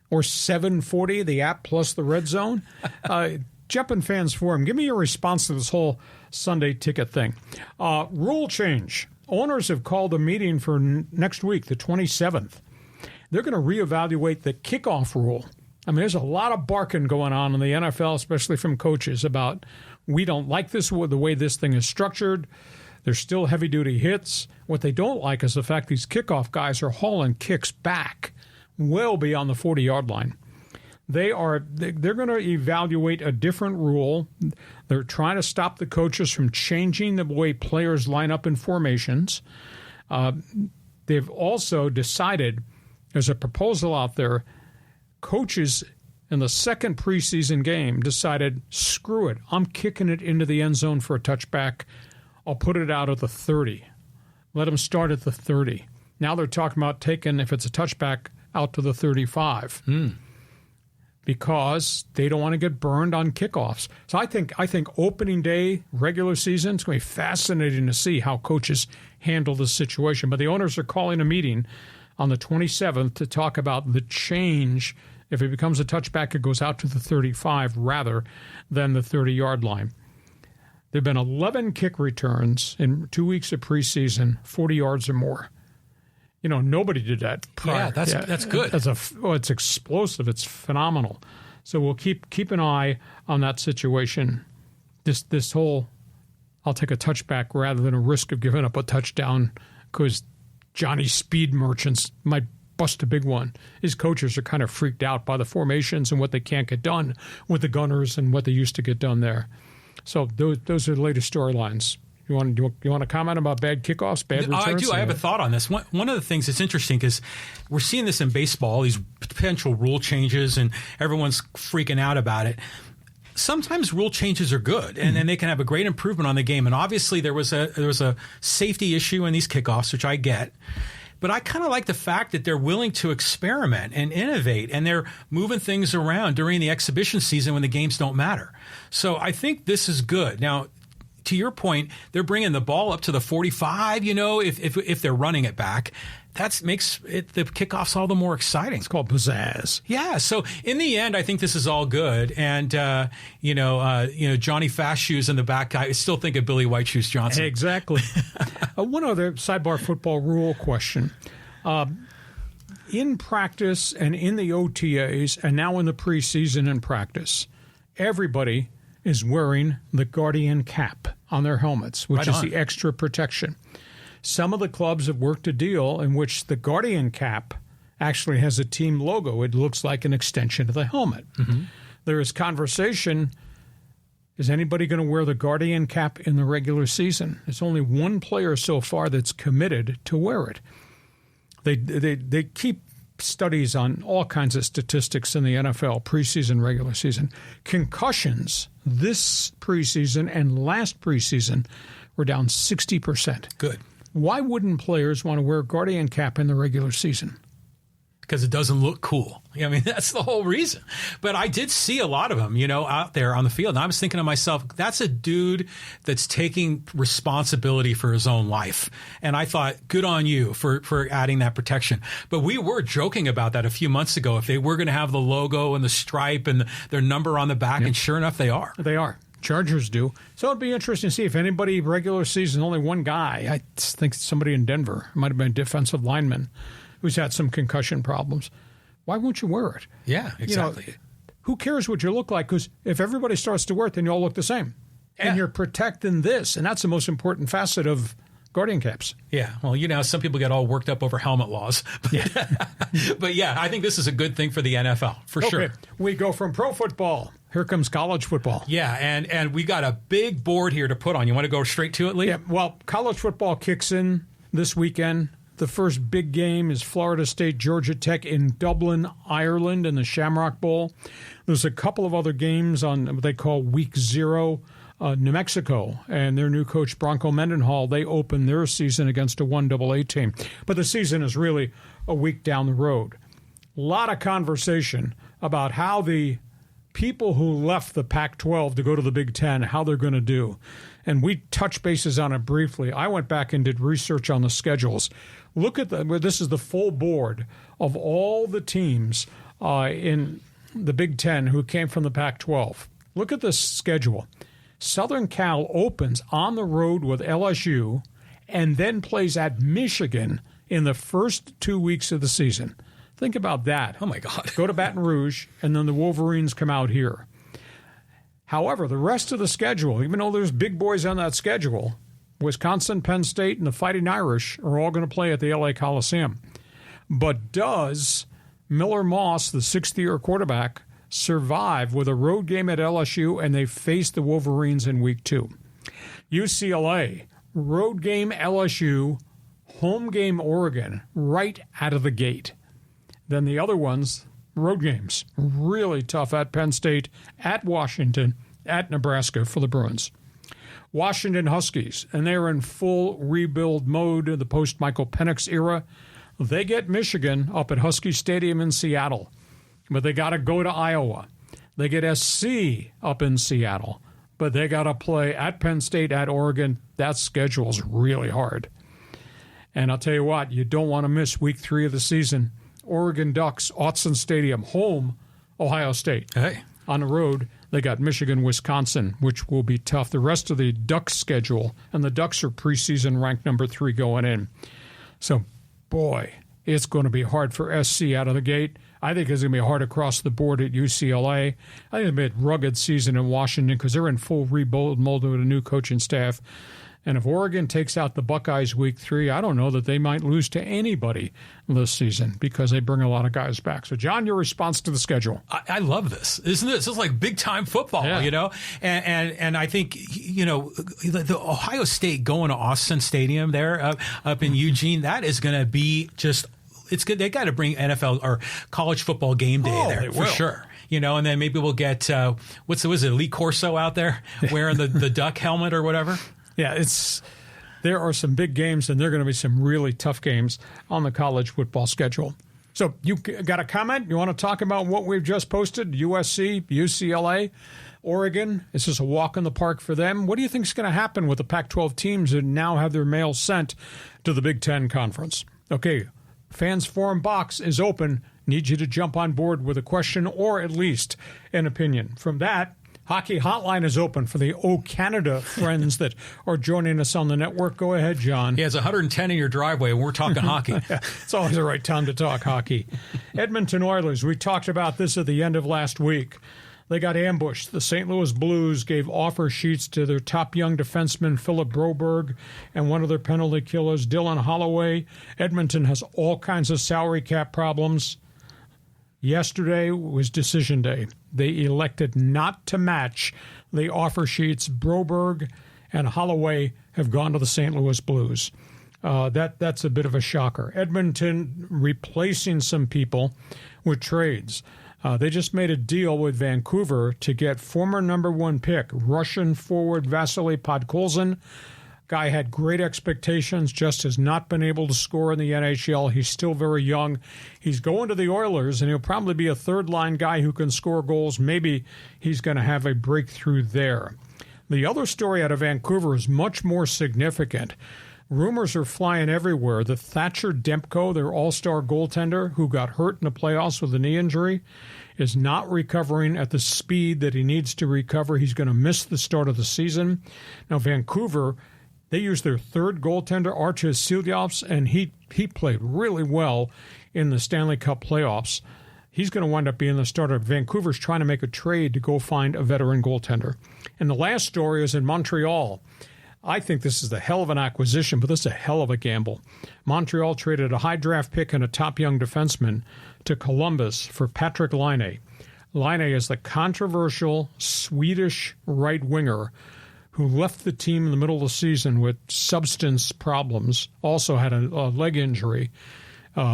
or $740, the app plus the Red Zone? Jump in Fans Forum. Give me your response to this whole Sunday Ticket thing. Rule change. Owners have called a meeting for next week, the 27th. They're going to reevaluate the kickoff rule. I mean, there's a lot of barking going on in the NFL, especially from coaches, about we don't like this, the way this thing is structured. There's still heavy-duty hits. What they don't like is the fact these kickoff guys are hauling kicks back well beyond the 40-yard line. They're going to evaluate a different rule. They're trying to stop the coaches from changing the way players line up in formations. They've also decided, there's a proposal out there, coaches in the second preseason game decided, screw it, I'm kicking it into the end zone for a touchback. I'll put it out at the 30. Let them start at the 30. Now they're talking about taking, if it's a touchback, out to the 35. because they don't want to get burned on kickoffs. So I think opening day, regular season, it's going to be fascinating to see how coaches handle this situation. But the owners are calling a meeting on the 27th to talk about the change. If it becomes a touchback, it goes out to the 35 rather than the 30-yard line. There have been 11 kick returns in 2 weeks of preseason, 40 yards or more. Nobody did that prior. Yeah, that's good. It's explosive. It's phenomenal. So we'll keep an eye on that situation. This whole, I'll take a touchback rather than a risk of giving up a touchdown because Johnny Speed Merchants might bust a big one. His coaches are kind of freaked out by the formations and what they can't get done with the Gunners and what they used to get done there. So those are the latest storylines. You want to comment about bad kickoffs, bad returns? I do. I have a thought on this. One of the things that's interesting is we're seeing this in baseball, these potential rule changes, and everyone's freaking out about it. Sometimes rule changes are good, and they can have a great improvement on the game. And obviously there was a safety issue in these kickoffs, which I get. But I kind of like the fact that they're willing to experiment and innovate, and they're moving things around during the exhibition season when the games don't matter. So I think this is good. Now, to your point, they're bringing the ball up to the 45, if they're running it back. That makes the kickoffs all the more exciting. It's called pizzazz. Yeah. So in the end, I think this is all good. And, Johnny Fast Shoes in the back, I still think of Billy White Shoes Johnson. Exactly. One other sidebar football rule question. In practice and in the OTAs and now in the preseason and practice, everybody is wearing the Guardian cap on their helmets, which is the extra protection. Some of the clubs have worked a deal in which the Guardian cap actually has a team logo. It looks like an extension of the helmet. Mm-hmm. There is conversation, is anybody going to wear the Guardian cap in the regular season? There's only one player so far that's committed to wear it. They keep studies on all kinds of statistics in the NFL, preseason, regular season. Concussions this preseason and last preseason were down 60%. Good. Why wouldn't players want to wear a Guardian cap in the regular season? Because it doesn't look cool. I mean, that's the whole reason. But I did see a lot of them, out there on the field. And I was thinking to myself, that's a dude that's taking responsibility for his own life. And I thought, good on you for adding that protection. But we were joking about that a few months ago, if they were going to have the logo and the stripe and their number on the back. Yep. And sure enough, they are. They are. Chargers do. So it'd be interesting to see if anybody regular season, only one guy, I think somebody in Denver, might have been a defensive lineman, who's had some concussion problems. Why won't you wear it? Yeah, exactly. Who cares what you look like? Because if everybody starts to wear it, then you all look the same. Yeah. And you're protecting this, and that's the most important facet of Guardian caps. Yeah, well, some people get all worked up over helmet laws. But yeah, I think this is a good thing for the NFL, for sure. We go from pro football. Here comes college football. Yeah, and we got a big board here to put on. You want to go straight to it, Lee? Yeah, well, college football kicks in this weekend. The first big game is Florida State, Georgia Tech in Dublin, Ireland in the Shamrock Bowl. There's a couple of other games on what they call Week 0. New Mexico and their new coach, Bronco Mendenhall, they open their season against a 1AA team. But the season is really a week down the road. A lot of conversation about how the people who left the Pac-12 to go to the Big Ten, how they're going to do. And we touched bases on it briefly. I went back and did research on the schedules. Look at this is the full board of all the teams in the Big Ten who came from the Pac-12. Look at this schedule. Southern Cal opens on the road with LSU and then plays at Michigan in the first 2 weeks of the season. Think about that. Oh, my God. Go to Baton Rouge, and then the Wolverines come out here. However, the rest of the schedule, even though there's big boys on that schedule, Wisconsin, Penn State, and the Fighting Irish are all going to play at the LA Coliseum. But does Miller Moss, the sixth-year quarterback, survive with a road game at LSU, and they face the Wolverines in Week 2? UCLA, road game LSU, home game Oregon, right out of the gate. Then the other ones, road games, really tough at Penn State, at Washington, at Nebraska for the Bruins. Washington Huskies, and they're in full rebuild mode in the post-Michael Penix era. They get Michigan up at Husky Stadium in Seattle. but they got to go to Iowa. They get SC up in Seattle, but they got to play at Penn State, at Oregon. That schedule's really hard. And I'll tell you what, you don't want to miss week 3 of the season. Oregon Ducks, Autzen Stadium, home, Ohio State. Hey. On the road, they got Michigan, Wisconsin, which will be tough. The rest of the Ducks schedule, and the Ducks are preseason ranked number 3 going in. So, boy, it's going to be hard for SC out of the gate. I think it's going to be hard across the board at UCLA. I think it'll be a rugged season in Washington because they're in full rebuild mode with a new coaching staff. And if Oregon takes out the Buckeyes week 3, I don't know that they might lose to anybody this season because they bring a lot of guys back. So, John, your response to the schedule? I love this. Isn't this? This is like big time football, Yeah. you know? And I think, you know, the Ohio State going to Autzen Stadium there up in Eugene, that is going to be just, it's good. They got to bring NFL or college football game day there for sure. You know, and then maybe we'll get, was it Lee Corso out there wearing the duck helmet or whatever? Yeah, there are some big games, and there are going to be some really tough games on the college football schedule. So you got a comment? You want to talk about what we've just posted? USC, UCLA, Oregon. Is this a walk in the park for them? What do you think is going to happen with the Pac-12 teams that now have their mail sent to the Big Ten Conference? Okay, Fans Forum box is open. Need you to jump on board with a question or at least an opinion. From that, Hockey Hotline is open for the O Canada friends that are joining us on the network. Go ahead, John. Yeah, it's 110 in your driveway, and we're talking hockey. It's always the right time to talk hockey. Edmonton Oilers, we talked about this at the end of last week. They got ambushed. The St. Louis Blues gave offer sheets to their top young defenseman, Philip Broberg, and one of their penalty killers, Dylan Holloway. Edmonton has all kinds of salary cap problems. Yesterday was decision day. They elected not to match the offer sheets. Broberg and Holloway have gone to the St. Louis Blues. That's a bit of a shocker. Edmonton replacing some people with trades. They just made a deal with Vancouver to get former number 1 pick, Russian forward Vasily Podkolzin. Guy had great expectations, just has not been able to score in the NHL. He's still very young. He's going to the Oilers, and he'll probably be a third-line guy who can score goals. Maybe he's going to have a breakthrough there. The other story out of Vancouver is much more significant. Rumors are flying everywhere that Thatcher Demko, their all-star goaltender who got hurt in the playoffs with a knee injury, is not recovering at the speed that he needs to recover. He's going to miss the start of the season. Now, Vancouver, they used their third goaltender, Archis Silyaps, and he played really well in the Stanley Cup playoffs. He's going to wind up being the starter. Vancouver's trying to make a trade to go find a veteran goaltender. And the last story is in Montreal. I think this is the hell of an acquisition, but this is a hell of a gamble. Montreal traded a high draft pick and a top young defenseman to Columbus for Patrick Laine. Laine is the controversial Swedish right winger who left the team in the middle of the season with substance problems, also had a leg injury.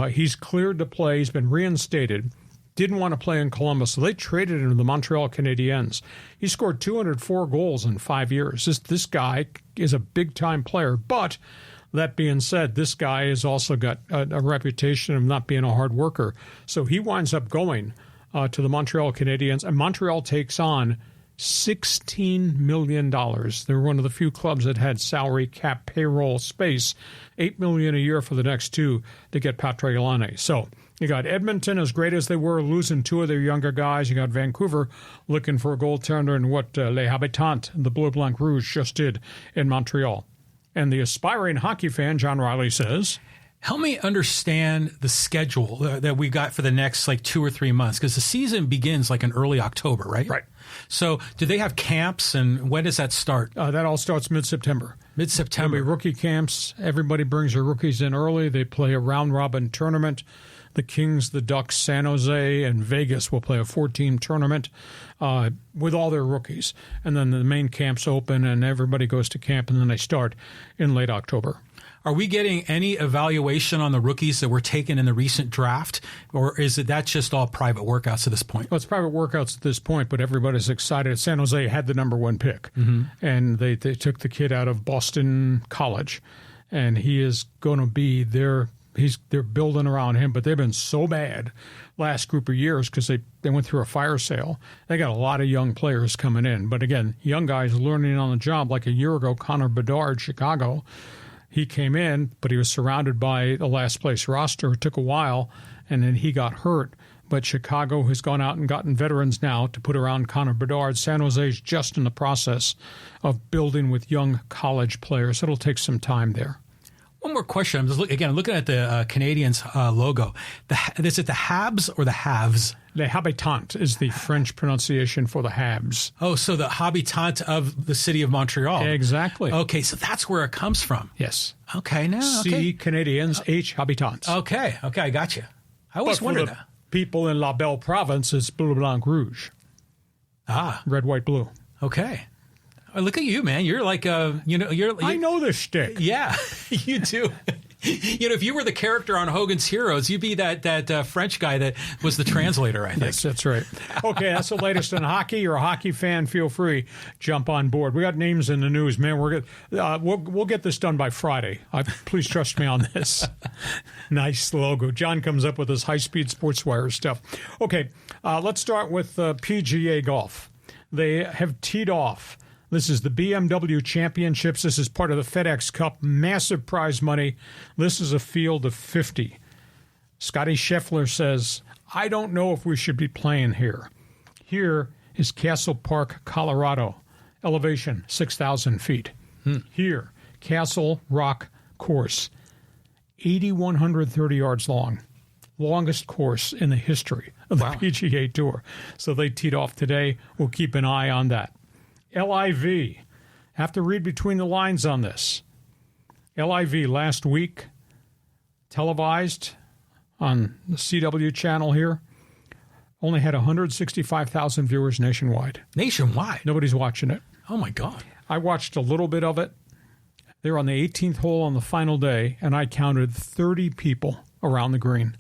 He's cleared to play. He's been reinstated. Didn't want to play in Columbus, so they traded him to the Montreal Canadiens. He scored 204 goals in 5 years. This guy is a big-time player, but that being said, this guy has also got a reputation of not being a hard worker. So he winds up going to the Montreal Canadiens, and Montreal takes on $16 million. They're one of the few clubs that had salary cap payroll space, $8 million a year for the next 2 to get Patrick Laine. So you got Edmonton, as great as they were, losing 2 of their younger guys. You got Vancouver looking for a goaltender, and what Les Habitants, the Bleu Blanc Rouge, just did in Montreal. And the aspiring hockey fan, John Riley, says, help me understand the schedule that we got for the next 2 or 3 months, because the season begins in early October, right? Right. So do they have camps, and when does that start? That all starts mid-September. Mid-September. There'll be rookie camps. Everybody brings their rookies in early. They play a round-robin tournament. The Kings, the Ducks, San Jose, and Vegas will play a 4-team tournament with all their rookies. And then the main camps open, and everybody goes to camp, and then they start in late October. Are we getting any evaluation on the rookies that were taken in the recent draft, or is that just all private workouts at this point? Well, it's private workouts at this point, but everybody's excited. San Jose had the number 1 pick, and they took the kid out of Boston College, and he is going to be their they're building around him, but they've been so bad last group of years because they went through a fire sale. They got a lot of young players coming in. But again, young guys learning on the job. Like a year ago, Connor Bedard, Chicago, he came in, but he was surrounded by the last place roster. It took a while, and then he got hurt. But Chicago has gone out and gotten veterans now to put around Connor Bedard. San Jose is just in the process of building with young college players. It'll take some time there. One more question. I'm just looking at the Canadiens logo. Is it the Habs or the Haves? Les Habitants is the French pronunciation for the Habs. Oh, so the habitant of the city of Montreal. Exactly. Okay, so that's where it comes from. Yes. Okay, now. C, Canadiens, H, Habitants. Okay, I got you. I always wondered that. People in La Belle Province, it's Bleu, Blanc, Rouge. Ah. Red, white, blue. Okay. Oh, look at you, man. You're like, I know this shtick. Yeah, you do. If you were the character on Hogan's Heroes, you'd be that French guy that was the translator, I think. Yes, that's right. Okay, that's the latest in hockey. You're a hockey fan, feel free, jump on board. We got names in the news, man. We'll get this done by Friday. Please trust me on this. Nice logo. John comes up with his high-speed sports wire stuff. Okay, let's start with PGA golf. They have teed off. This is the BMW Championships. This is part of the FedEx Cup. Massive prize money. This is a field of 50. Scotty Scheffler says, I don't know if we should be playing here. Here is Castle Park, Colorado. Elevation, 6,000 feet. Here, Castle Rock Course, 8,130 yards long. Longest course in the history of the PGA Tour. So they teed off today. We'll keep an eye on that. LIV. Have to read between the lines on this. LIV last week, televised on the CW channel here, only had 165,000 viewers nationwide. Nationwide? Nobody's watching it. Oh, my God. I watched a little bit of it. They were on the 18th hole on the final day, and I counted 30 people around the green.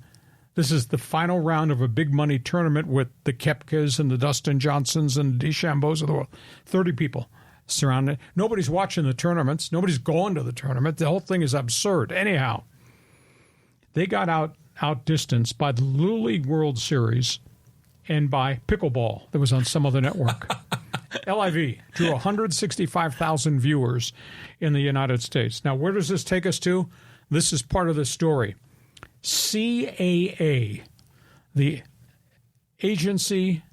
This is the final round of a big money tournament with the Koepkas and the Dustin Johnsons and the DeChambeaus of the world. 30 people surrounded. Nobody's watching the tournaments. Nobody's going to the tournament. The whole thing is absurd. Anyhow, they got outdistanced by the Little League World Series and by pickleball that was on some other network. LIV drew 165,000 viewers in the United States. Now, where does this take us to? This is part of the story. CAA, the agency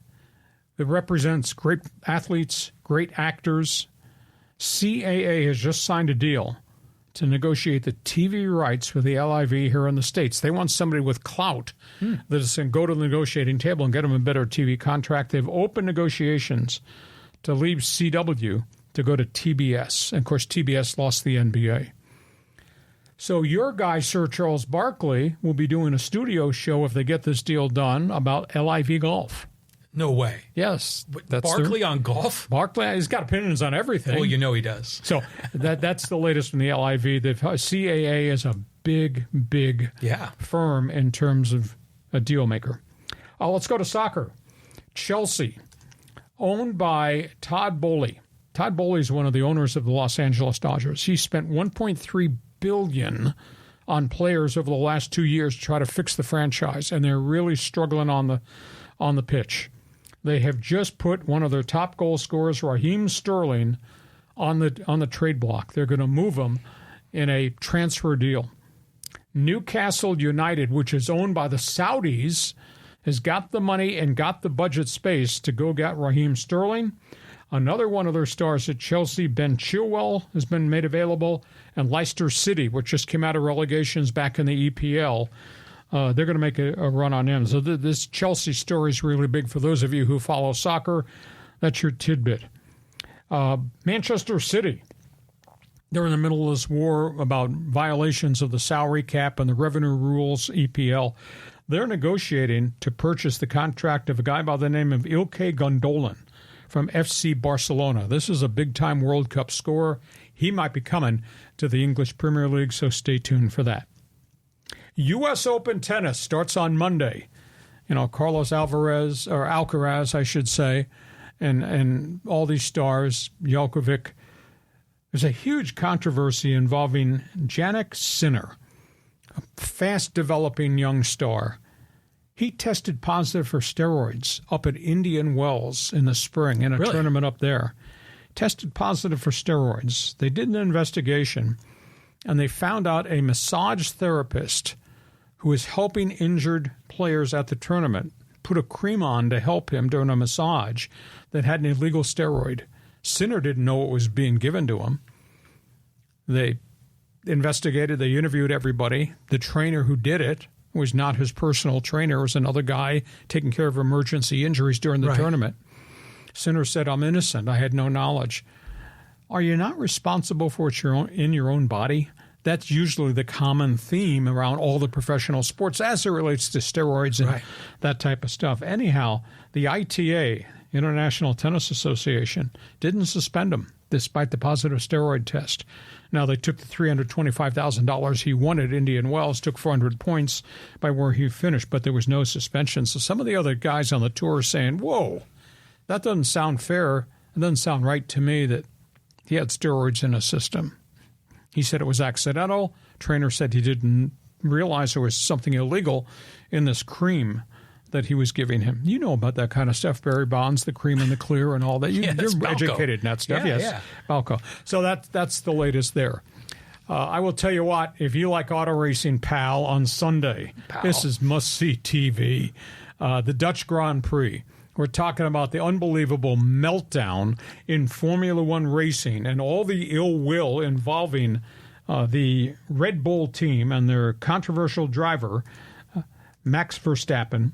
that represents great athletes, great actors, CAA has just signed a deal to negotiate the TV rights for the LIV here in the States. They want somebody with clout that is going to go to the negotiating table and get them a better TV contract. They've opened negotiations to leave CW to go to TBS. And, of course, TBS lost the NBA. So your guy, Sir Charles Barkley, will be doing a studio show if they get this deal done about LIV golf. No way. Yes. Barkley on golf? Barkley, he's got opinions on everything. Well, you know he does. So that's the latest from the LIV. The CAA is a big firm in terms of a deal maker. Let's go to soccer. Chelsea, owned by Todd Boehly. Todd Boehly is one of the owners of the Los Angeles Dodgers. He spent $1.3 billion on players over the last 2 years to try to fix the franchise, and they're really struggling on the pitch. They have just put one of their top goal scorers, Raheem Sterling, on the trade block. They're going to move him in a transfer deal. Newcastle United, which is owned by the Saudis, has got the money and got the budget space to go get Raheem Sterling. Another one of their stars at Chelsea, Ben Chilwell, has been made available, and Leicester City, which just came out of relegations back in the EPL. They're going to make a run on him. So this Chelsea story is really big for those of you who follow soccer. That's your tidbit. Manchester City. They're in the middle of this war about violations of the salary cap and the revenue rules, EPL. They're negotiating to purchase the contract of a guy by the name of Ilkay Gundogan from FC Barcelona. This is a big-time World Cup scorer. He might be coming to the English Premier League, so stay tuned for that. U.S. Open tennis starts on Monday. Carlos Alcaraz, I should say, and all these stars, Djokovic. There's a huge controversy involving Jannik Sinner, a fast-developing young star. He tested positive for steroids up at Indian Wells in the spring in a tournament up there. Tested positive for steroids. They did an investigation, and they found out a massage therapist who was helping injured players at the tournament put a cream on to help him during a massage that had an illegal steroid. Sinner didn't know what was being given to him. They investigated. They interviewed everybody. The trainer who did it was not his personal trainer. It was another guy taking care of emergency injuries during the tournament. Sinner said, I'm innocent. I had no knowledge. Are you not responsible for what's in your own body? That's usually the common theme around all the professional sports as it relates to steroids and that type of stuff. Anyhow, the ITA, International Tennis Association, didn't suspend him despite the positive steroid test. Now, they took the $325,000 he won at Indian Wells, took 400 points by where he finished, but there was no suspension. So some of the other guys on the tour are saying, whoa, that doesn't sound fair. It doesn't sound right to me that he had steroids in his system. He said it was accidental. Trainer said he didn't realize there was something illegal in this cream that he was giving him. You know about that kind of stuff, Barry Bonds, the cream and the clear and all that. You're educated in that stuff. Falco. So that's the latest there. I will tell you what, if you like auto racing, pal, on Sunday, this is must-see TV. The Dutch Grand Prix. We're talking about the unbelievable meltdown in Formula One racing and all the ill will involving the Red Bull team and their controversial driver, Max Verstappen,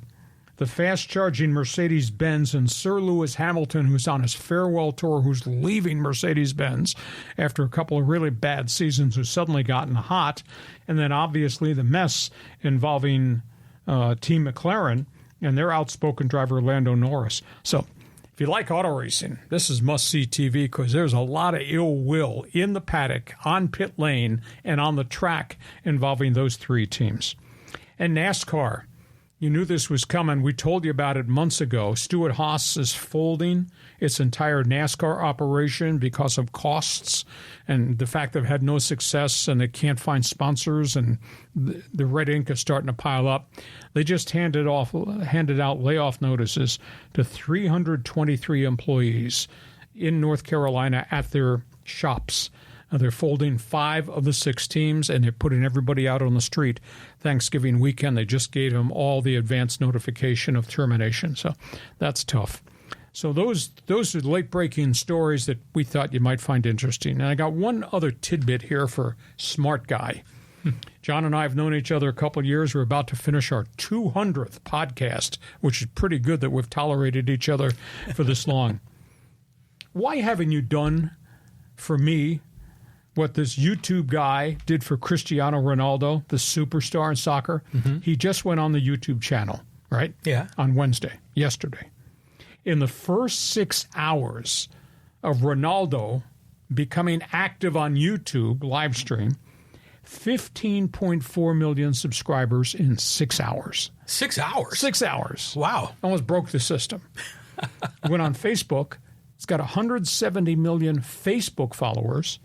the fast-charging Mercedes-Benz, and Sir Lewis Hamilton, who's on his farewell tour, who's leaving Mercedes-Benz after a couple of really bad seasons, who's suddenly gotten hot, and then obviously the mess involving Team McLaren and their outspoken driver, Lando Norris. So if you like auto racing, this is must-see TV because there's a lot of ill will in the paddock, on pit lane, and on the track involving those three teams. And NASCAR. You knew this was coming. We told you about it months ago. Stewart-Haas is folding its entire NASCAR operation because of costs and the fact they've had no success and they can't find sponsors and the red ink is starting to pile up. They just handed out layoff notices to 323 employees in North Carolina at their shops. They're folding 5 of the 6 teams, and they're putting everybody out on the street. Thanksgiving weekend, they just gave them all the advance notification of termination. So that's tough. So those are late-breaking stories that we thought you might find interesting. And I got one other tidbit here for Smart Guy. John and I have known each other a couple of years. We're about to finish our 200th podcast, which is pretty good that we've tolerated each other for this long. Why haven't you done for me what this YouTube guy did for Cristiano Ronaldo, the superstar in soccer? He just went on the YouTube channel, right? Yeah. On yesterday. In the first 6 hours of Ronaldo becoming active on YouTube live stream, 15.4 million subscribers in 6 hours. 6 hours? 6 hours. Wow. Almost broke the system. Went on Facebook. It's got 170 million Facebook followers.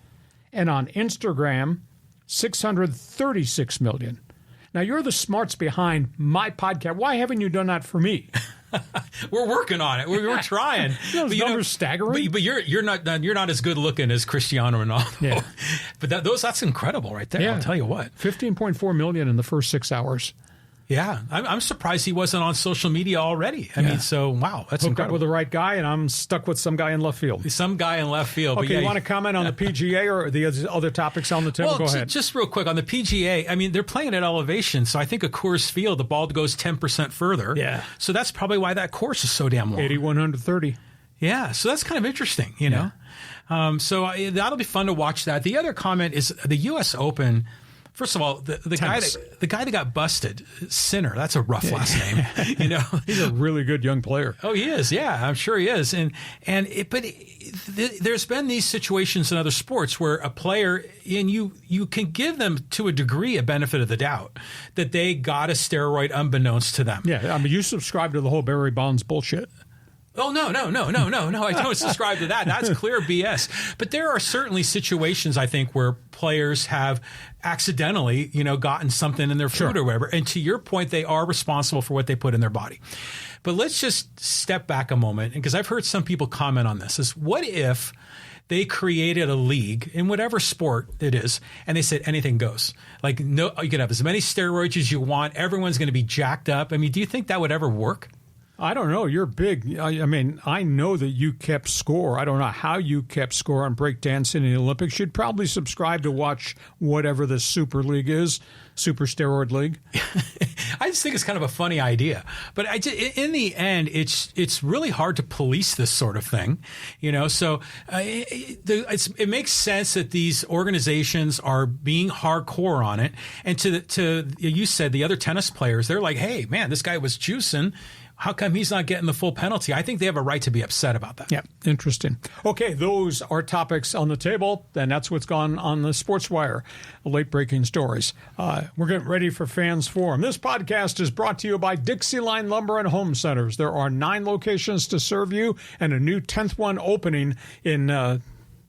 And on Instagram, 636 million. Now, you're the smarts behind my podcast. Why haven't you done that for me? We're working on it. We're trying. Those numbers staggering. But you're not as good looking as Cristiano Ronaldo. Yeah. But that's incredible right there. Yeah. I'll tell you what. 15.4 million in the first 6 hours. Yeah, I'm surprised he wasn't on social media already. I mean, so, wow, that's Hooked incredible. up with the right guy, and I'm stuck with some guy in left field. Some guy in left field. Okay, you want to comment on the PGA or the other topics on the table? Well, go ahead. Just real quick, on the PGA, I mean, they're playing at elevation, so I think a Coors Field, the ball goes 10% further. Yeah. So that's probably why that course is so damn long. 8,130. Yeah, so that's kind of interesting, you know. So that'll be fun to watch that. The other comment is the U.S. Open. First of all, the guy that got busted, Sinner, that's a rough last name. You know, he's a really good young player. Oh, he is. Yeah, I'm sure he is. But there's been these situations in other sports where a player, and you can give them to a degree a benefit of the doubt that they got a steroid unbeknownst to them. Yeah, I mean, you subscribe to the whole Barry Bonds bullshit. Oh, no. I don't subscribe to that. That's clear BS. But there are certainly situations, I think, where players have accidentally, gotten something in their food or whatever. And to your point, they are responsible for what they put in their body. But let's just step back a moment, because I've heard some people comment on this, is what if they created a league in whatever sport it is, and they said anything goes? Like, no, you can have as many steroids as you want. Everyone's going to be jacked up. I mean, do you think that would ever work? I don't know. You're big. I mean, I know that you kept score. I don't know how you kept score on breakdancing in the Olympics. You'd probably subscribe to watch whatever the Super League is, Super Steroid League. I just think it's kind of a funny idea. But in the end, it's really hard to police this sort of thing, So it makes sense that these organizations are being hardcore on it. And to you said the other tennis players, they're like, hey, man, this guy was juicing. How come he's not getting the full penalty? I think they have a right to be upset about that. Yeah, interesting. Okay, those are topics on the table, and that's what's gone on the Sports Wire, late-breaking stories. We're getting ready for Fans Forum. This podcast is brought to you by DIXIELINE Lumber and Home Centers. There are 9 locations to serve you and a new 10th one opening in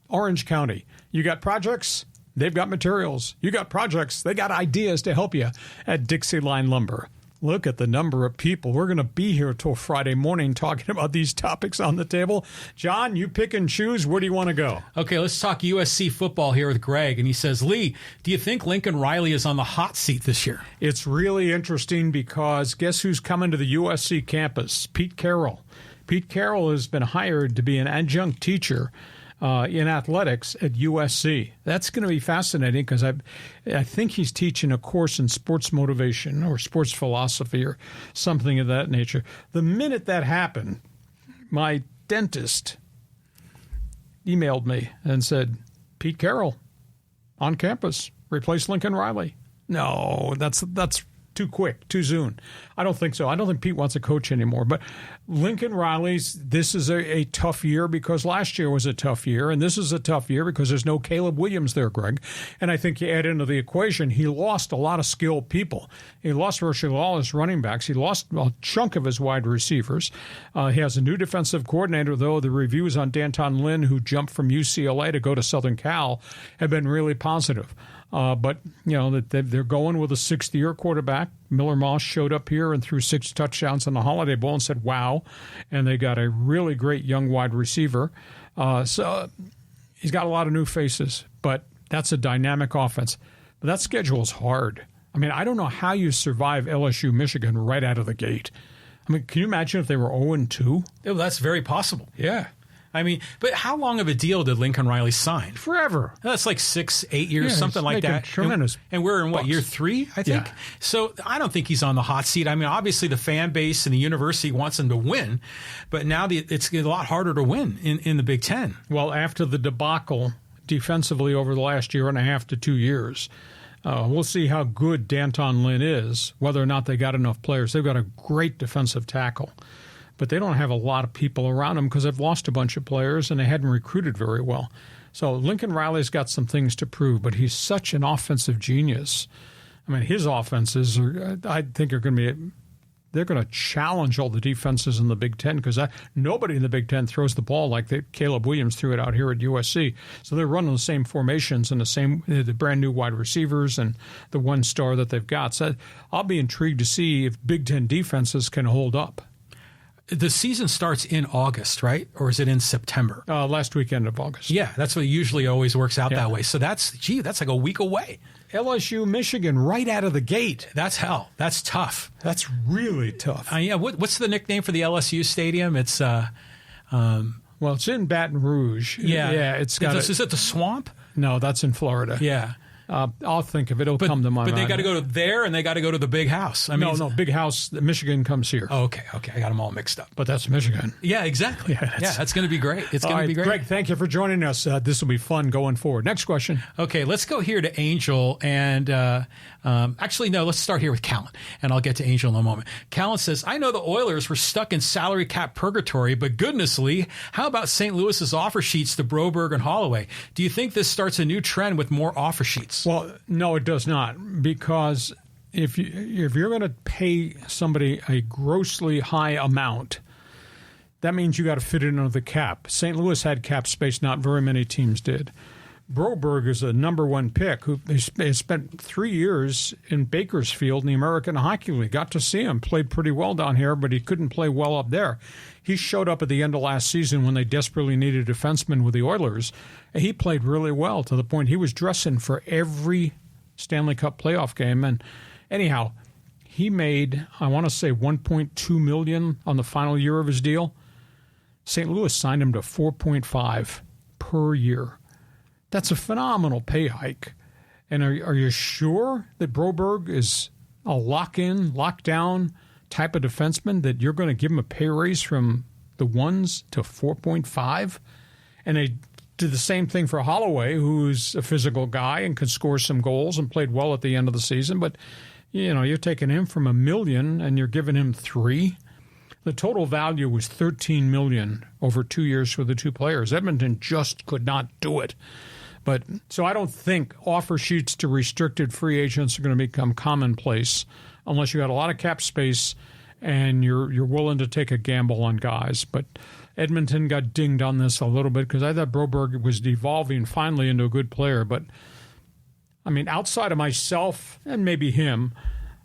Orange County. You got projects? They've got materials. You got projects? They got ideas to help you at DIXIELINE Lumber. Look at the number of people. We're going to be here till Friday morning talking about these topics on the table. John, you pick and choose. Where do you want to go? Okay, let's talk USC football here with Greg. And he says, Lee, do you think Lincoln Riley is on the hot seat this year? It's really interesting because guess who's coming to the USC campus? Pete Carroll. Pete Carroll has been hired to be an adjunct teacher in athletics at USC. That's going to be fascinating because I think he's teaching a course in sports motivation or sports philosophy or something of that nature. The minute that happened, my dentist emailed me and said, Pete Carroll on campus, replace Lincoln Riley. No, that's too quick, too soon. I don't think so. I don't think Pete wants to coach anymore. But Lincoln Riley's, this is a tough year because last year was a tough year, and this is a tough year because there's no Caleb Williams there, Greg. And I think you add into the equation, he lost a lot of skilled people. He lost virtually all his running backs. He lost a chunk of his wide receivers. He has a new defensive coordinator, though. The reviews on D'Anton Lynn, who jumped from UCLA to go to Southern Cal, have been really positive. But, they're going with a sixth-year quarterback. Miller Moss showed up here and threw 6 touchdowns in the Holiday Bowl and said, wow. And they got a really great young wide receiver. So he's got a lot of new faces, but that's a dynamic offense. But that schedule is hard. I mean, I don't know how you survive LSU Michigan right out of the gate. I mean, can you imagine if they were 0-2? Oh, that's very possible. Yeah. I mean, but how long of a deal did Lincoln Riley sign? Forever. That's like 6-8 years, something like that. Tremendous. And we're in, year 3, I think? Yeah. So I don't think he's on the hot seat. I mean, obviously the fan base and the university wants him to win, but now it's a lot harder to win in the Big Ten. Well, after the debacle defensively over the last year and a half to 2 years, we'll see how good D'Anton Lynn is, whether or not they got enough players. They've got a great defensive tackle. But they don't have a lot of people around them because they've lost a bunch of players and they hadn't recruited very well. So Lincoln Riley's got some things to prove, but he's such an offensive genius. I mean, his offenses I think are going to be they're going to challenge all the defenses in the Big Ten because nobody in the Big Ten throws the ball like Caleb Williams threw it out here at USC. So they're running the same formations and the brand new wide receivers and the one star that they've got. So I'll be intrigued to see if Big Ten defenses can hold up. The season starts in August, right? Or is it in September? Last weekend of August. Yeah, that's what usually always works out that way. So that's like a week away. LSU, Michigan, right out of the gate. That's hell. That's tough. That's really tough. Yeah. What's the nickname for the LSU stadium? It's well, it's in Baton Rouge. Yeah. It's got. Is it the Swamp? No, that's in Florida. Yeah. I'll think of it. It'll come to my mind. But they got to go to there, and they got to go to the Big House. No, Big House. Michigan comes here. Oh, okay. I got them all mixed up. But that's Michigan. Yeah, exactly. Yeah, that's going to be great. It's going to be great. Greg, thank you for joining us. This will be fun going forward. Next question. Okay, let's go here to Angel. And actually, no, let's start here with Callan, and I'll get to Angel in a moment. Callan says, I know the Oilers were stuck in salary cap purgatory, but goodness, Lee, how about St. Louis's offer sheets to Broberg and Holloway? Do you think this starts a new trend with more offer sheets? Well, no, it does not, because if you're going to pay somebody a grossly high amount, that means you got to fit it into the cap. St. Louis had cap space, not very many teams did. Broberg is a number one pick who they spent 3 years in Bakersfield in the American Hockey League. Got to see him, played pretty well down here, but he couldn't play well up there. He showed up at the end of last season when they desperately needed a defenseman with the Oilers. And he played really well to the point he was dressing for every Stanley Cup playoff game. And anyhow, he made, I want to say, $1.2 million on the final year of his deal. St. Louis signed him to $4.5 per year. That's a phenomenal pay hike. And are you sure that Broberg is a lock-in, lock-down type of defenseman that you're going to give him a pay raise from the 1s to 4.5? And they did the same thing for Holloway, who's a physical guy and could score some goals and played well at the end of the season. But, you're taking him from $1 million and you're giving him $3 million. The total value was $13 million over 2 years for the two players. Edmonton just could not do it. But so I don't think offer sheets to restricted free agents are going to become commonplace unless you got a lot of cap space and you're willing to take a gamble on guys. But Edmonton got dinged on this a little bit because I thought Broberg was devolving finally into a good player. But I mean, outside of myself and maybe him,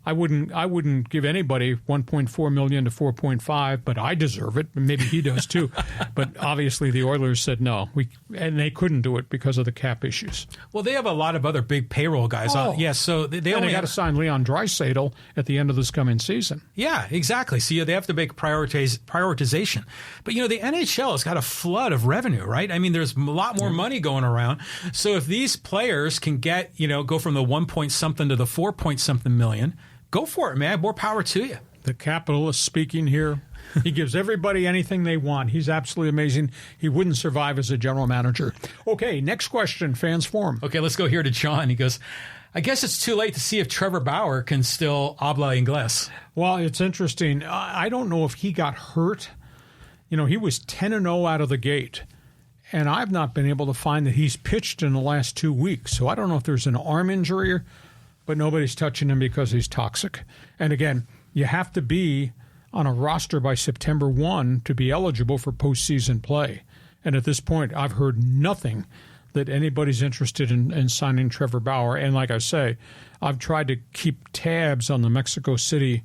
I wouldn't give anybody $1.4 million to $4.5, but I deserve it. Maybe he does too. But obviously the Oilers said no, and they couldn't do it because of the cap issues. Well, they have a lot of other big payroll guys. So they only got to sign Leon Draisaitl at the end of this coming season. Yeah, exactly. So they have to make prioritization. But the NHL has got a flood of revenue, right? I mean, there's a lot more money going around. So if these players can get go from the 1 point something to the 4 point something million. Go for it, man. More power to you. The capitalist speaking here. He gives everybody anything they want. He's absolutely amazing. He wouldn't survive as a general manager. Okay, next question, Fans Forum. Okay, let's go here to John. He goes, I guess it's too late to see if Trevor Bauer can still habla inglés. Well, it's interesting. I don't know if he got hurt. He was 10-0 out of the gate. And I've not been able to find that he's pitched in the last 2 weeks. So I don't know if there's an arm injury but nobody's touching him because he's toxic. And again, you have to be on a roster by September 1 to be eligible for postseason play. And at this point, I've heard nothing that anybody's interested in signing Trevor Bauer. And like I say, I've tried to keep tabs on the Mexico City,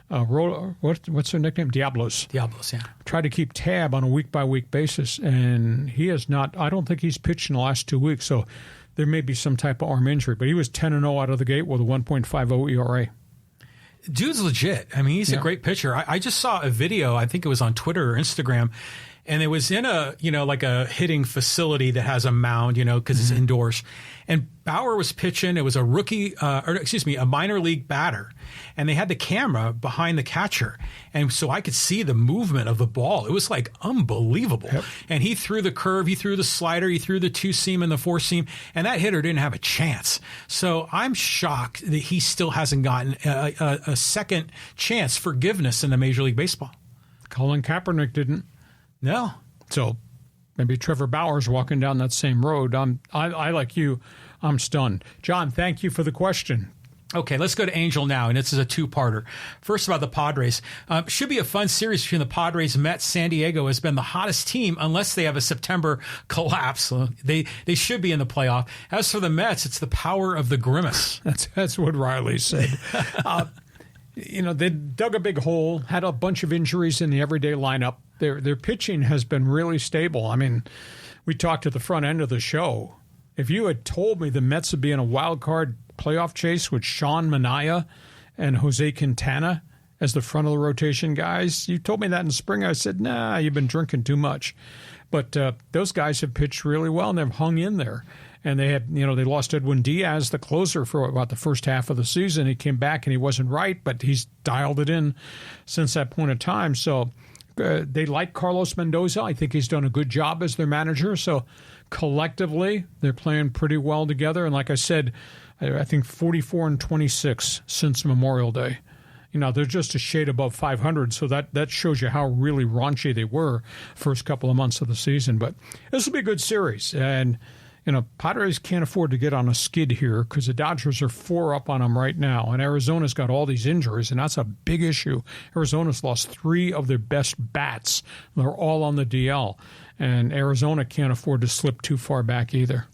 what's their nickname? Diablos. Diablos, yeah. Try to keep tab on a week-by-week basis. And he has not, I don't think he's pitched in the last 2 weeks. So there may be some type of arm injury, but he was 10-0 out of the gate with a 1.50 ERA. Dude's legit. I mean, he's a great pitcher. I just saw a video, I think it was on Twitter or Instagram, and it was in a, like a hitting facility that has a mound, because it's indoors. And Bauer was pitching. It was a a minor league batter. And they had the camera behind the catcher. And so I could see the movement of the ball. It was like unbelievable. Yep. And he threw the curve, he threw the slider, he threw the 2-seam and the 4-seam. And that hitter didn't have a chance. So I'm shocked that he still hasn't gotten a second chance forgiveness in the Major League Baseball. Colin Kaepernick didn't. No. So maybe Trevor Bauer's walking down that same road. I like you, I'm stunned. John, thank you for the question. Okay, let's go to Angel now, and this is a two-parter. First about the Padres. Should be a fun series between the Padres and Mets. San Diego has been the hottest team unless they have a September collapse. They should be in the playoff. As for the Mets, it's the power of the grimace. That's what Riley said. They dug a big hole, had a bunch of injuries in the everyday lineup. Their pitching has been really stable. I mean, we talked at the front end of the show. If you had told me the Mets would be in a wild card playoff chase with Sean Manaea and Jose Quintana as the front of the rotation guys, you told me that in spring. I said, nah, you've been drinking too much. But those guys have pitched really well, and they've hung in there. And they had, they lost Edwin Diaz, the closer, for about the first half of the season. He came back and he wasn't right, but he's dialed it in since that point of time. So they like Carlos Mendoza. I think he's done a good job as their manager. So collectively, they're playing pretty well together. And like I said, I think 44-26 since Memorial Day. They're just a shade above 500, so that shows you how really raunchy they were first couple of months of the season. But this will be a good series. And Padres can't afford to get on a skid here because the Dodgers are 4 up on them right now, and Arizona's got all these injuries, and that's a big issue. Arizona's lost 3 of their best bats. They're all on the DL, and Arizona can't afford to slip too far back either.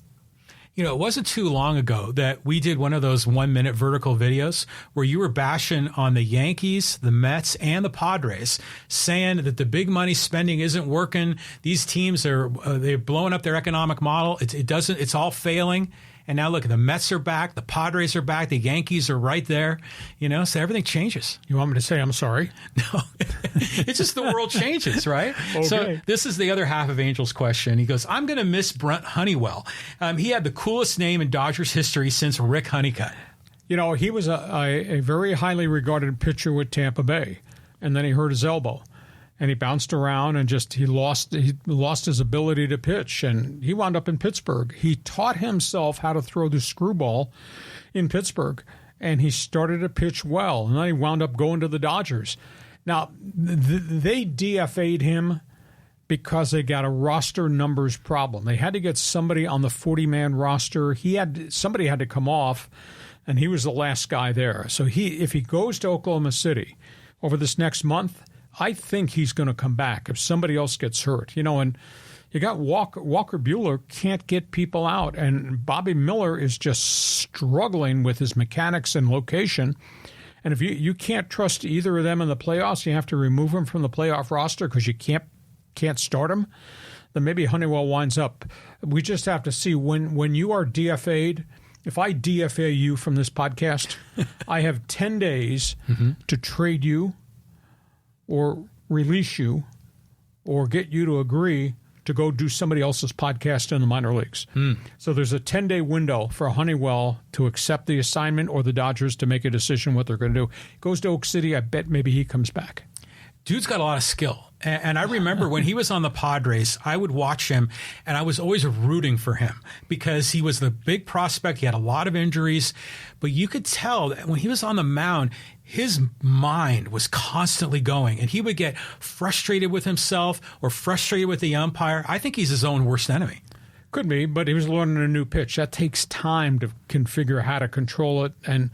It wasn't too long ago that we did one of those 1-minute vertical videos where you were bashing on the Yankees, the Mets, and the Padres, saying that the big money spending isn't working. These teams they're blowing up their economic model. It's all failing. And now look, the Mets are back, the Padres are back, the Yankees are right there, so everything changes. You want me to say I'm sorry? No, it's just the world changes, right? Okay. So this is the other half of Angel's question. He goes, I'm going to miss Brent Honeywell. He had the coolest name in Dodgers history since Rick Honeycutt. He was a very highly regarded pitcher with Tampa Bay, and then he hurt his elbow. And he bounced around and he lost his ability to pitch. And he wound up in Pittsburgh. He taught himself how to throw the screwball in Pittsburgh, and he started to pitch well. And then he wound up going to the Dodgers. Now, they DFA'd him because they got a roster numbers problem. They had to get somebody on the 40-man roster. Somebody had to come off, and he was the last guy there. So if he goes to Oklahoma City over this next month, I think he's going to come back if somebody else gets hurt. And you got Walker Buehler can't get people out, and Bobby Miller is just struggling with his mechanics and location. And if you can't trust either of them in the playoffs, you have to remove them from the playoff roster because you can't start them, then maybe Honeywell winds up. We just have to see when you are DFA'd. If I DFA you from this podcast, I have 10 days to trade you or release you or get you to agree to go do somebody else's podcast in the minor leagues. So there's a 10-day window for Honeywell to accept the assignment or the Dodgers to make a decision what they're going to do. Goes to Oak City, I bet maybe he comes back. Dude's got a lot of skill. And I remember when he was on the Padres, I would watch him, and I was always rooting for him because he was the big prospect. He had a lot of injuries, but you could tell that when he was on the mound, his mind was constantly going, and he would get frustrated with himself or frustrated with the umpire. I think he's his own worst enemy. Could be, but he was learning a new pitch. That takes time to configure how to control it. And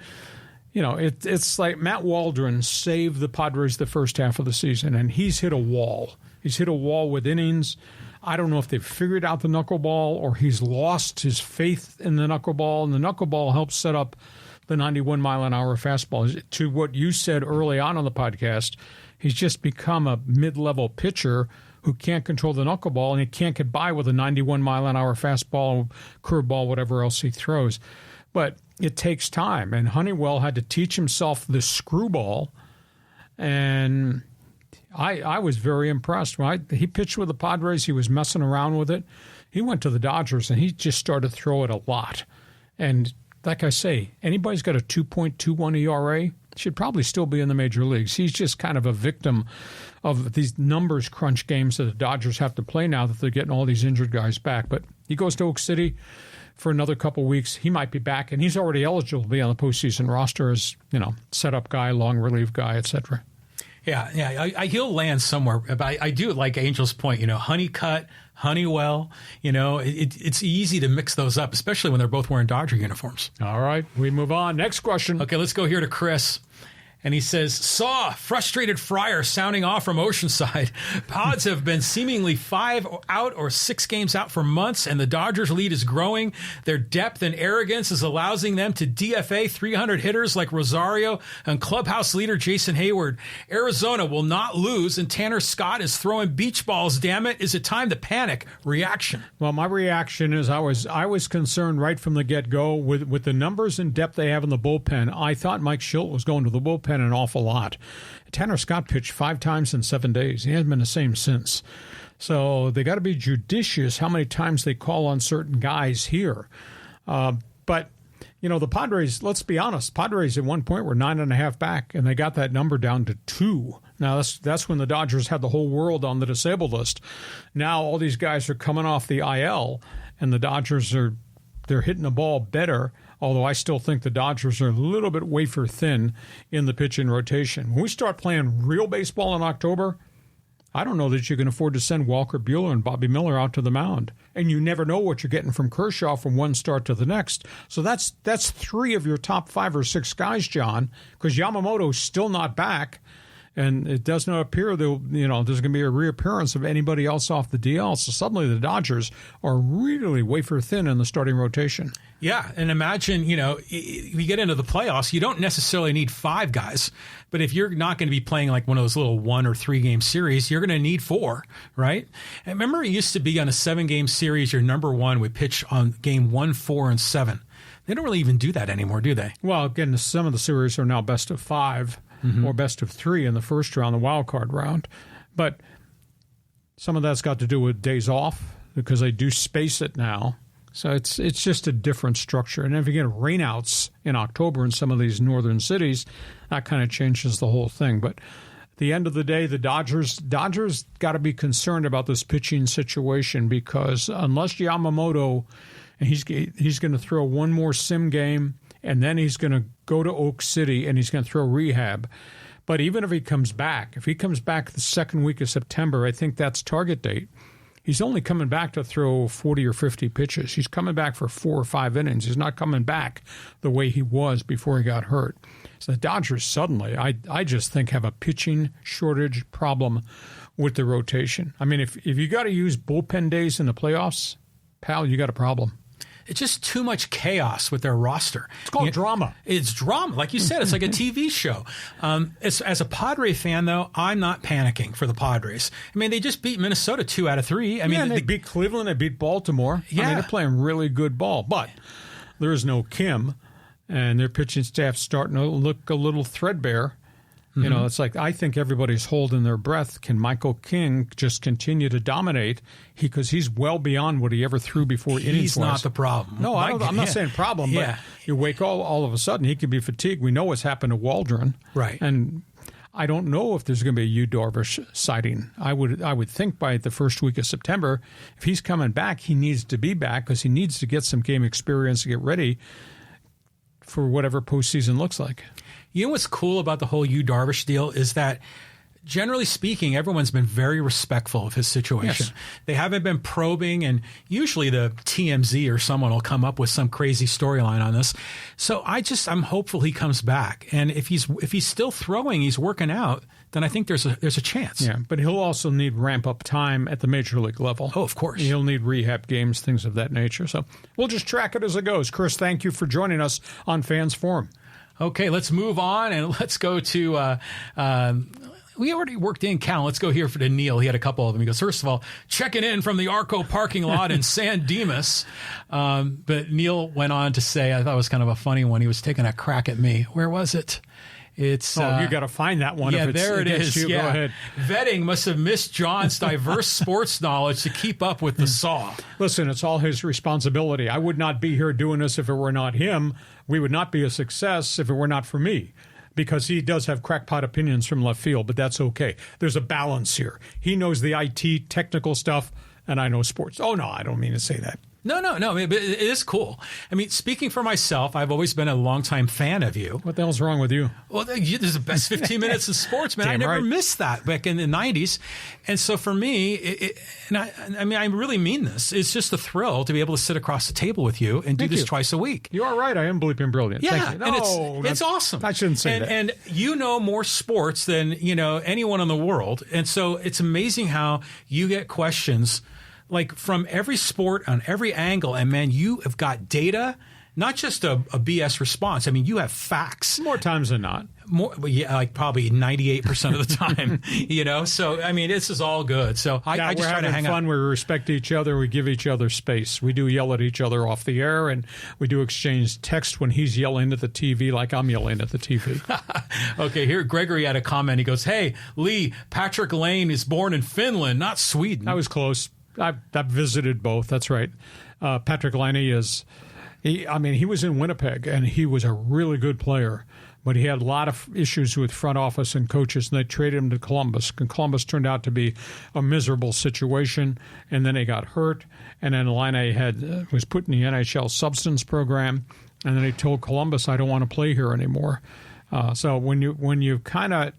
it's like Matt Waldron saved the Padres the first half of the season, and he's hit a wall. He's hit a wall with innings. I don't know if they've figured out the knuckleball or he's lost his faith in the knuckleball, and the knuckleball helps set up the 91-mile-an-hour fastball. To what you said early on the podcast, he's just become a mid-level pitcher who can't control the knuckleball, and he can't get by with a 91-mile-an-hour fastball, curveball, whatever else he throws. But it takes time, and Honeywell had to teach himself the screwball, and I was very impressed. When he pitched with the Padres, he was messing around with it. He went to the Dodgers, and he just started to throw it a lot. And like I say, anybody's got a 2.21 ERA should probably still be in the major leagues. He's just kind of a victim of these numbers crunch games that the Dodgers have to play now that they're getting all these injured guys back. But he goes to Oak City for another couple of weeks. He might be back, and he's already eligible to be on the postseason roster as, setup guy, long relief guy, etc. Yeah, he'll land somewhere. But I do like Angel's point, Honeycutt, Honeywell, it's easy to mix those up, especially when they're both wearing Dodger uniforms. All right, we move on. Next question. Okay, let's go here to Chris. And he says, saw frustrated Fryer sounding off from Oceanside. Pods have been seemingly 5 out or 6 games out for months, and the Dodgers' lead is growing. Their depth and arrogance is allowing them to DFA 300 hitters like Rosario and clubhouse leader Jason Hayward. Arizona will not lose, and Tanner Scott is throwing beach balls. Damn it. Is it time to panic? Reaction. Well, my reaction is I was concerned right from the get-go with the numbers and depth they have in the bullpen. I thought Mike Schilt was going to the bullpen an awful lot. Tanner Scott pitched 5 times in 7 days. He hasn't been the same since. So they got to be judicious how many times they call on certain guys here. But, the Padres, let's be honest, Padres at one point were 9.5 back, and they got that number down to 2. Now, that's when the Dodgers had the whole world on the disabled list. Now all these guys are coming off the IL, and the Dodgers they're hitting the ball better, although I still think the Dodgers are a little bit wafer thin in the pitching rotation. When we start playing real baseball in October, I don't know that you can afford to send Walker Buehler and Bobby Miller out to the mound. And you never know what you're getting from Kershaw from one start to the next. So that's 3 of your top 5 or 6 guys, John, because Yamamoto's still not back. And it does not appear that, there's going to be a reappearance of anybody else off the DL. So suddenly the Dodgers are really wafer thin in the starting rotation. Yeah, and imagine, we get into the playoffs, you don't necessarily need 5 guys, but if you're not going to be playing like one of those little 1 or 3 game series, you're going to need 4, right? And remember, it used to be on a 7-game series, your number 1 would pitch on game 1, 4, and 7. They don't really even do that anymore, do they? Well, again, some of the series are now best of 5 or best of 3 in the first round, the wild card round. But some of that's got to do with days off because they do space it now. So it's just a different structure. And if you get rainouts in October in some of these northern cities, that kind of changes the whole thing. But at the end of the day, the Dodgers got to be concerned about this pitching situation because unless Yamamoto, and he's going to throw one more sim game, and then he's going to go to Oak City and he's going to throw rehab. But even if he comes back the second week of September, I think that's target date. He's only coming back to throw 40 or 50 pitches. He's coming back for 4 or 5 innings. He's not coming back the way he was before he got hurt. So the Dodgers suddenly, I just think, have a pitching shortage problem with the rotation. I mean, if you got to use bullpen days in the playoffs, pal, you got a problem. It's just too much chaos with their roster. It's called drama. It's drama. Like you said, it's like a TV show. As a Padre fan, though, I'm not panicking for the Padres. I mean, they just beat Minnesota 2 out of 3. I mean, they beat Cleveland. They beat Baltimore. Yeah. I mean, they're playing really good ball. But there is no Kim, and their pitching staff's starting to look a little threadbare. It's like I think everybody's holding their breath. Can Michael King just continue to dominate? Because he's well beyond what he ever threw before innings. He's not the problem. No, I'm not saying problem, but you wake all of a sudden, he could be fatigued. We know what's happened to Waldron. Right. And I don't know if there's going to be a Yu Darvish sighting. I would think by the first week of September, if he's coming back, he needs to be back because he needs to get some game experience to get ready for whatever postseason looks like. You know what's cool about the whole Yu Darvish deal is that, generally speaking, everyone's been very respectful of his situation. Yes. They haven't been probing, and usually the TMZ or someone will come up with some crazy storyline on this. So I'm hopeful he comes back, and if he's still throwing, he's working out, then I think there's a chance. Yeah, but he'll also need ramp up time at the major league level. Oh, of course. He'll need rehab games, things of that nature. So we'll just track it as it goes. Chris, thank you for joining us on Fans Forum. Okay, let's move on and let's go to we already worked in Cal. Let's go here to Neil. He had a couple of them. He goes, first of all, checking in from the Arco parking lot in San Dimas. But Neil went on to say, I thought it was kind of a funny one. He was taking a crack at me. Where was it? It's you got to find that one. Yeah, if it's, there it is. You, yeah. Go ahead. Vetting must have missed John's diverse sports knowledge to keep up with the saw. Listen, it's all his responsibility. I would not be here doing this if it were not him. We would not be a success if it were not for me, because he does have crackpot opinions from left field, but that's okay. There's a balance here. He knows the IT technical stuff, and I know sports. Oh, no, I don't mean to say that. No, but it is cool. I mean, speaking for myself, I've always been a longtime fan of you. What the hell's wrong with you? Well, this is the best 15 minutes of sports, man. I never missed that back in the 90s. And so for me, I really mean this. It's just a thrill to be able to sit across the table with you and do this twice a week. You are right. I am bleeping brilliant. Yeah, Thank you. and it's awesome. I shouldn't say that. And you know more sports than anyone in the world. And so it's amazing how you get questions like from every sport on every angle. And man, you have got data, not just a BS response. I mean, you have facts. More times than not. More, yeah, like probably 98% of the time, So, I mean, this is all good. So I just try to hang fun. out. We respect each other. We give each other space. We do yell at each other off the air, and we do exchange text when he's yelling at the TV like I'm yelling at the TV. Okay, here, Gregory had a comment. He goes, hey, Lee, Patrick Lane is born in Finland, not Sweden. I was close. I've visited both. That's right. Patrick Laine he was in Winnipeg, and he was a really good player, but he had a lot of issues with front office and coaches, and they traded him to Columbus. And Columbus turned out to be a miserable situation, and then he got hurt, and then Laine was put in the NHL substance program, and then he told Columbus, I don't want to play here anymore. So when you kind of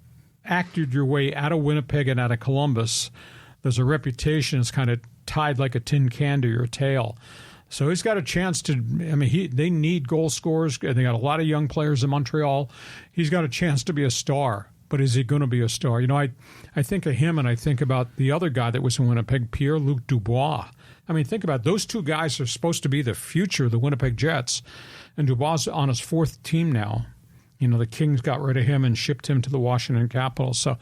acted your way out of Winnipeg and out of Columbus, there's a reputation that's kind of tied like a tin can to your tail. So he's got a chance to, they need goal scorers. They got a lot of young players in Montreal. He's got a chance to be a star, but is he going to be a star? I think of him and I think about the other guy that was in Winnipeg, Pierre-Luc Dubois. Think about it. Those two guys are supposed to be the future of the Winnipeg Jets, and Dubois is on his fourth team now. The Kings got rid of him and shipped him to the Washington Capitals. So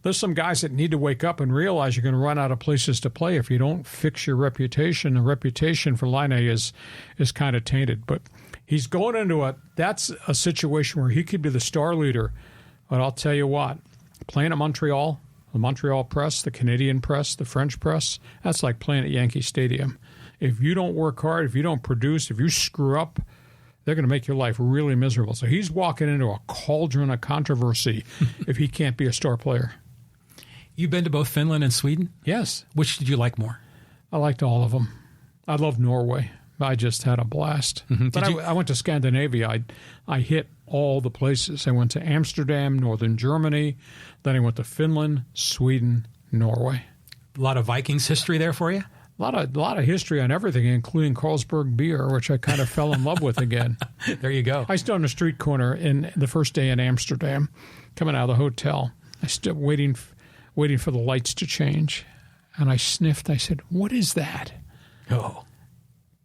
there's some guys that need to wake up and realize you're going to run out of places to play if you don't fix your reputation. The reputation for Line is kind of tainted. But he's going into that's a situation where he could be the star leader. But I'll tell you what, playing at Montreal, the Montreal press, the Canadian press, the French press, that's like playing at Yankee Stadium. If you don't work hard, if you don't produce, if you screw up, they're going to make your life really miserable. So he's walking into a cauldron of controversy if he can't be a star player. You've been to both Finland and Sweden? Yes. Which did you like more? I liked all of them. I love Norway. I just had a blast. Mm-hmm. But I went to Scandinavia. I hit all the places. I went to Amsterdam, northern Germany. Then I went to Finland, Sweden, Norway. A lot of Vikings history there for you? A lot of history on everything, including Carlsberg beer, which I kind of fell in love with again. There you go. I stood on a street corner in the first day in Amsterdam, coming out of the hotel. I stood waiting for the lights to change, and I sniffed. I said, "What is that?" Oh,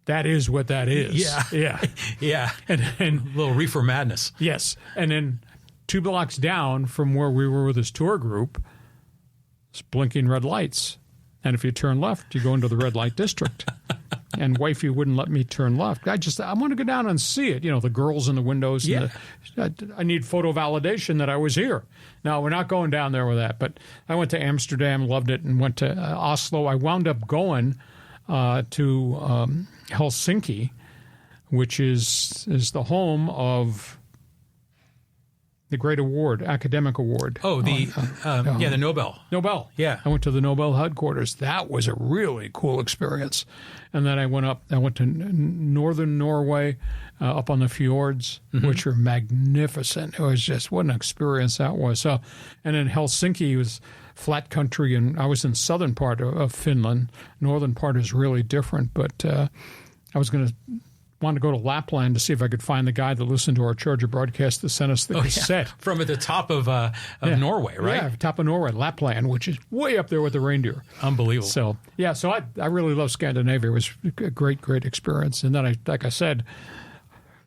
that is what that is. Yeah. And a little reefer madness. Yes, and then 2 blocks down from where we were with this tour group, it's blinking red lights. And if you turn left, you go into the red light district. And wifey wouldn't let me turn left. I want to go down and see it. The girls in the windows. Yeah. I need photo validation that I was here. No, we're not going down there with that. But I went to Amsterdam, loved it, and went to Oslo. I wound up going to Helsinki, which is the home of the great award, academic award. Oh, the Nobel. Nobel. Yeah. I went to the Nobel headquarters. That was a really cool experience. And then I went to northern Norway, up on the fjords, which are magnificent. It was just, what an experience that was. So, and then Helsinki was flat country, and I was in southern part of Finland. Northern part is really different, but I was going to want to go to Lapland to see if I could find the guy that listened to our Charger broadcast that sent us the cassette. From at the top of Norway, right? Yeah, top of Norway, Lapland, which is way up there with the reindeer. Unbelievable. So I really love Scandinavia. It was a great, great experience. And then, like I said,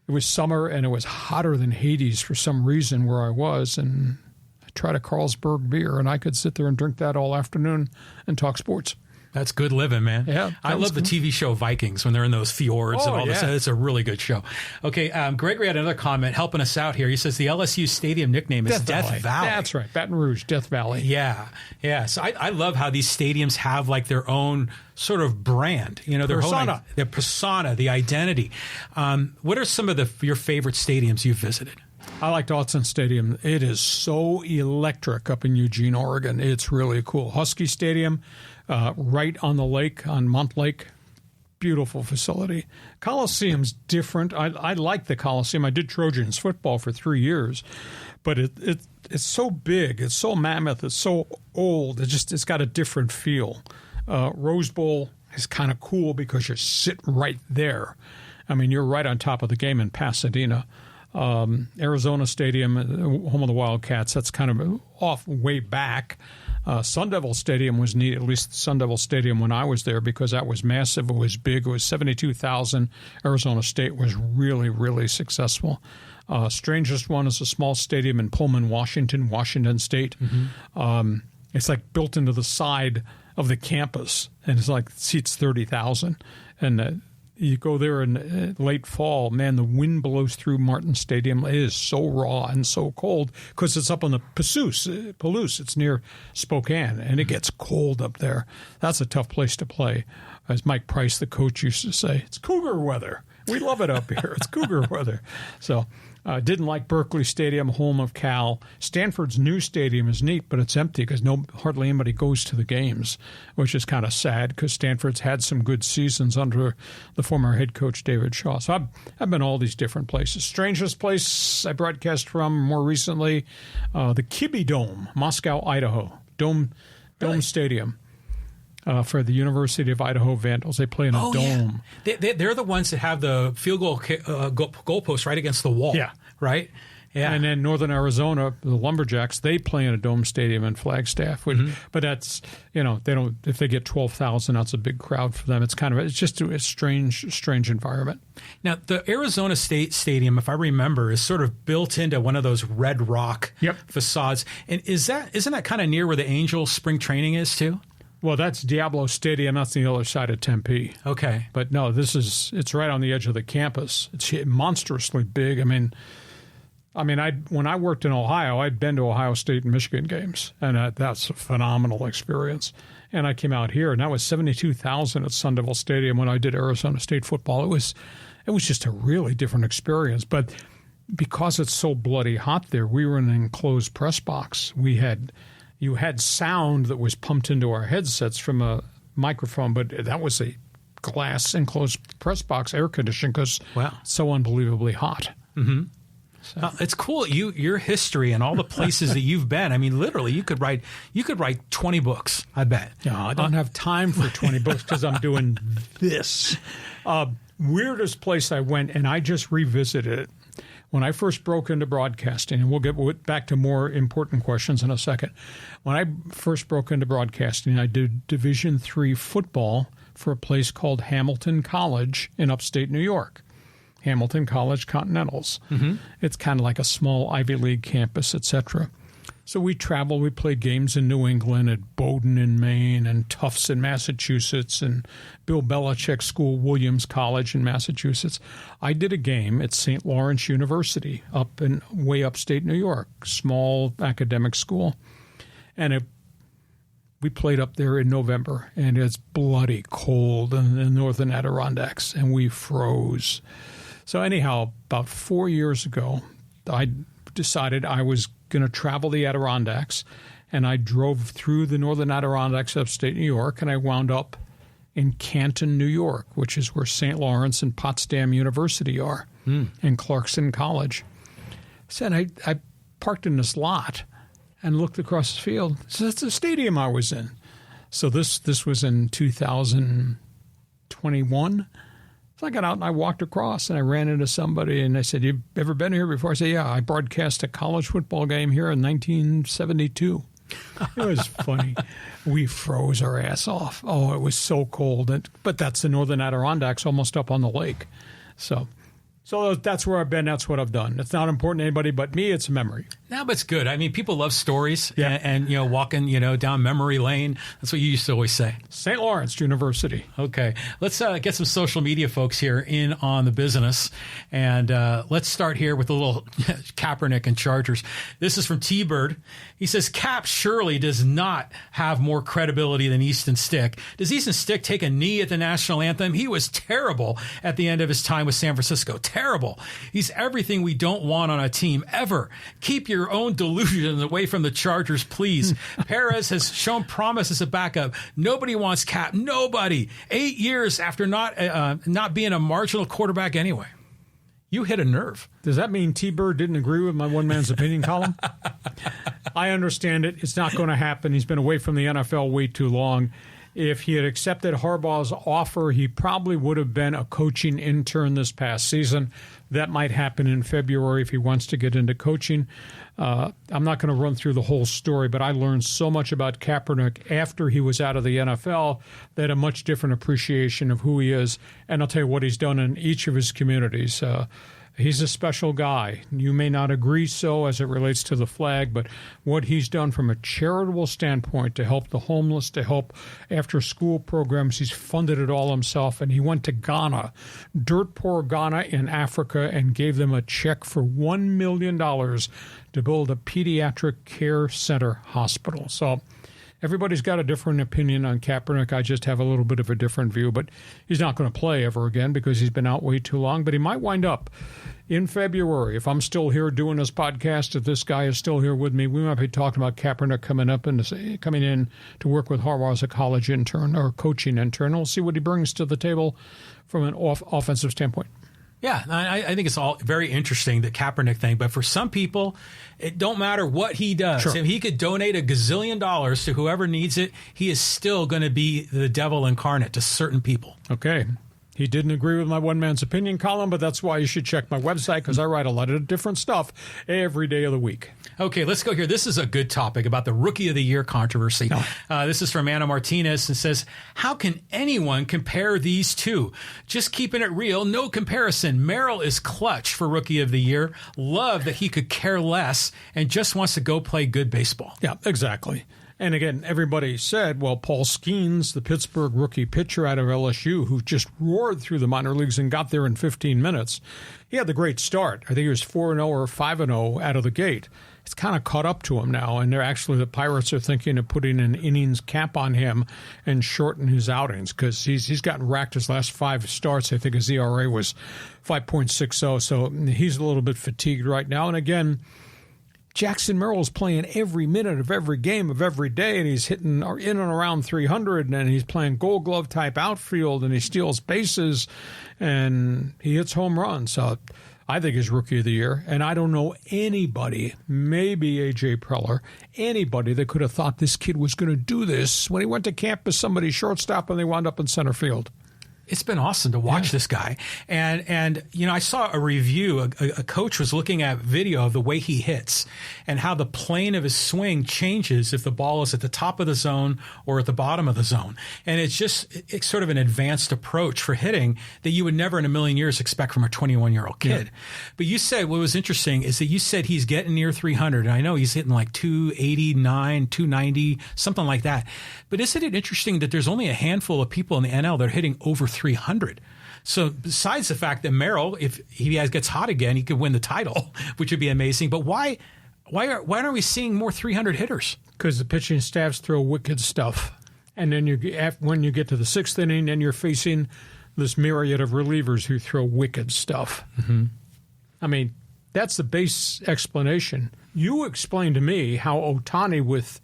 it was summer and it was hotter than Hades for some reason where I was. And I tried a Carlsberg beer, and I could sit there and drink that all afternoon and talk sports. That's good living, man. Yeah, I love the TV show Vikings when they're in those fjords and all this. It's a really good show. Okay, Gregory had another comment helping us out here. He says the LSU stadium nickname is Death Valley. That's right, Baton Rouge, Death Valley. Yeah. So I love how these stadiums have like their own sort of brand. Their persona. Their persona, the identity. What are some of your favorite stadiums you've visited? I like Autzen Stadium. It is so electric up in Eugene, Oregon. It's really cool. Husky Stadium, right on the lake, on Mont Lake. Beautiful facility. Coliseum's different. I like the Coliseum. I did Trojans football for 3 years, but it's so big. It's so mammoth. It's so old. It's got a different feel. Rose Bowl is kind of cool because you're sitting right there. You're right on top of the game in Pasadena. Arizona Stadium, home of the Wildcats, that's kind of off way back. Sun Devil Stadium was neat, at least Sun Devil Stadium when I was there, because that was massive. It was big. It was 72,000. Arizona State was really, really successful. Strangest one is a small stadium in Pullman, Washington State. Mm-hmm. It's like built into the side of the campus, and it's like seats 30,000. And you go there in late fall, man, the wind blows through Martin Stadium. It is so raw and so cold because it's up on the Palouse. It's near Spokane, and it gets cold up there. That's a tough place to play. As Mike Price, the coach, used to say, it's cougar weather. We love it up here. It's cougar weather. So didn't like Berkeley Stadium, home of Cal. Stanford's new stadium is neat, but it's empty because hardly anybody goes to the games, which is kind of sad because Stanford's had some good seasons under the former head coach David Shaw. So I've been all these different places. Strangest place I broadcast from more recently, the Kibbe Dome, Moscow, Idaho. Dome Stadium. For the University of Idaho Vandals. They play in a dome. Yeah. They're the ones that have the field goal goalpost right against the wall. Yeah. Right? Yeah. And then Northern Arizona, the Lumberjacks, they play in a dome stadium in Flagstaff. But that's, they don't, if they get 12,000, that's a big crowd for them. It's just a strange environment. Now, the Arizona State Stadium, if I remember, is sort of built into one of those red rock facades. And isn't that kind of near where the Angels spring training is too? Well, that's Diablo Stadium. That's the other side of Tempe. Okay. But no, it's right on the edge of the campus. It's monstrously big. I mean, when I worked in Ohio, I'd been to Ohio State and Michigan games, and that's a phenomenal experience. And I came out here, and that was 72,000 at Sun Devil Stadium when I did Arizona State football. It was just a really different experience. But because it's so bloody hot there, we were in an enclosed press box. You had sound that was pumped into our headsets from a microphone, but that was a glass enclosed press box, air conditioned, because it's so unbelievably hot. Mm-hmm. So. It's cool. Your history and all the places that you've been. I mean, literally, you could write 20 books. I bet. No, I don't have time for 20 books because I'm doing this. Weirdest place I went, and I just revisited it. When I first broke into broadcasting, and we'll get back to more important questions in a second. When I first broke into broadcasting, I did Division III football for a place called Hamilton College in upstate New York. Hamilton College Continentals. Mm-hmm. It's kind of like a small Ivy League campus, etc. So we traveled. We played games in New England, at Bowdoin in Maine, and Tufts in Massachusetts, and Bill Belichick's school, Williams College in Massachusetts. I did a game at St. Lawrence University up in way upstate New York, small academic school. And we played up there in November, and it's bloody cold in the northern Adirondacks, and we froze. So anyhow, about 4 years ago, I decided I was going to travel the Adirondacks, and I drove through the northern Adirondacks, upstate New York, and I wound up in Canton, New York, which is where St. Lawrence and Potsdam University are, and Clarkson College. So I parked in this lot and looked across the field. So that's the stadium I was in. So this was in 2021. So I got out and I walked across and I ran into somebody and I said, "You've ever been here before?" I said, "Yeah, I broadcast a college football game here in 1972. It was funny. We froze our ass off. Oh, it was so cold. But that's the northern Adirondacks, almost up on the lake. So that's where I've been. That's what I've done. It's not important to anybody but me. It's a memory. No, but it's good. I mean, people love stories and walking, down memory lane. That's what you used to always say. St. Lawrence University. Okay. Let's get some social media folks here in on the business. And let's start here with a little Kaepernick and Chargers. This is from T-Bird. He says, Cap surely does not have more credibility than Easton Stick. Does Easton Stick take a knee at the national anthem? He was terrible at the end of his time with San Francisco. Terrible. He's everything we don't want on a team ever. Keep your own delusions away from the Chargers, please. Perez has shown promise as a backup. Nobody wants Cap. Nobody. 8 years after not being a marginal quarterback anyway. You hit a nerve. Does that mean T-Bird didn't agree with my one man's opinion column? I understand it. It's not going to happen. He's been away from the NFL way too long. If he had accepted Harbaugh's offer, he probably would have been a coaching intern this past season. That might happen in February if he wants to get into coaching. I'm not going to run through the whole story, but I learned so much about Kaepernick after he was out of the NFL that I had a much different appreciation of who he is. And I'll tell you what he's done in each of his communities. He's a special guy. You may not agree so as it relates to the flag, but what he's done from a charitable standpoint to help the homeless, to help after-school programs, he's funded it all himself. And he went to Ghana, dirt poor Ghana in Africa, and gave them a check for $1 million to build a pediatric care center hospital. So Everybody's got a different opinion on Kaepernick. I just have a little bit of a different view, but he's not going to play ever again because he's been out way too long. But he might wind up in February. If I'm still here doing this podcast, if this guy is still here with me, we might be talking about Kaepernick coming in to work with Harbaugh as a college intern or coaching intern. We'll see what he brings to the table from an offensive standpoint. Yeah, I think it's all very interesting, the Kaepernick thing. But for some people, it don't matter what he does. Sure. If he could donate $1 gazillion to whoever needs it, he is still going to be the devil incarnate to certain people. Okay. He didn't agree with my one man's opinion column, but that's why you should check my website because I write a lot of different stuff every day of the week. Okay, let's go here. This is a good topic about the Rookie of the Year controversy. This is from Anna Martinez and says, how can anyone compare these two? Just keeping it real, no comparison. Merrill is clutch for Rookie of the Year. Love that he could care less and just wants to go play good baseball. Yeah, exactly. And again, everybody said, well, Paul Skeens, the Pittsburgh rookie pitcher out of LSU, who just roared through the minor leagues and got there in 15 minutes, he had the great start. I think he was 4-0 or 5-0 out of the gate. It's kind of caught up to him now, and the Pirates are thinking of putting an innings cap on him and shorten his outings because he's gotten racked his last 5 starts. I think his ERA was 5.60, so he's a little bit fatigued right now. And again, Jackson Merrill's playing every minute of every game of every day, and he's hitting in and around 300, and he's playing Gold Glove type outfield, and he steals bases, and he hits home runs. So I think he's Rookie of the Year, and I don't know anybody, maybe A.J. Preller, anybody that could have thought this kid was going to do this when he went to camp as somebody's shortstop and they wound up in center field. It's been awesome to watch this guy. And you know, I saw a review. A coach was looking at video of the way he hits and how the plane of his swing changes if the ball is at the top of the zone or at the bottom of the zone. And it's sort of an advanced approach for hitting that you would never in a million years expect from a 21-year-old kid. Yeah. But you said what was interesting is that you said he's getting near 300. And I know he's hitting like 289, 290, something like that. But isn't it interesting that there's only a handful of people in the NL that are hitting over 300? So besides the fact that Merrill, if he gets hot again, he could win the title, which would be amazing. But why aren't we seeing more 300 hitters? Because the pitching staffs throw wicked stuff. And then when you get to the 6th inning, then you're facing this myriad of relievers who throw wicked stuff. Mm-hmm. I mean, that's the base explanation. You explained to me how Ohtani with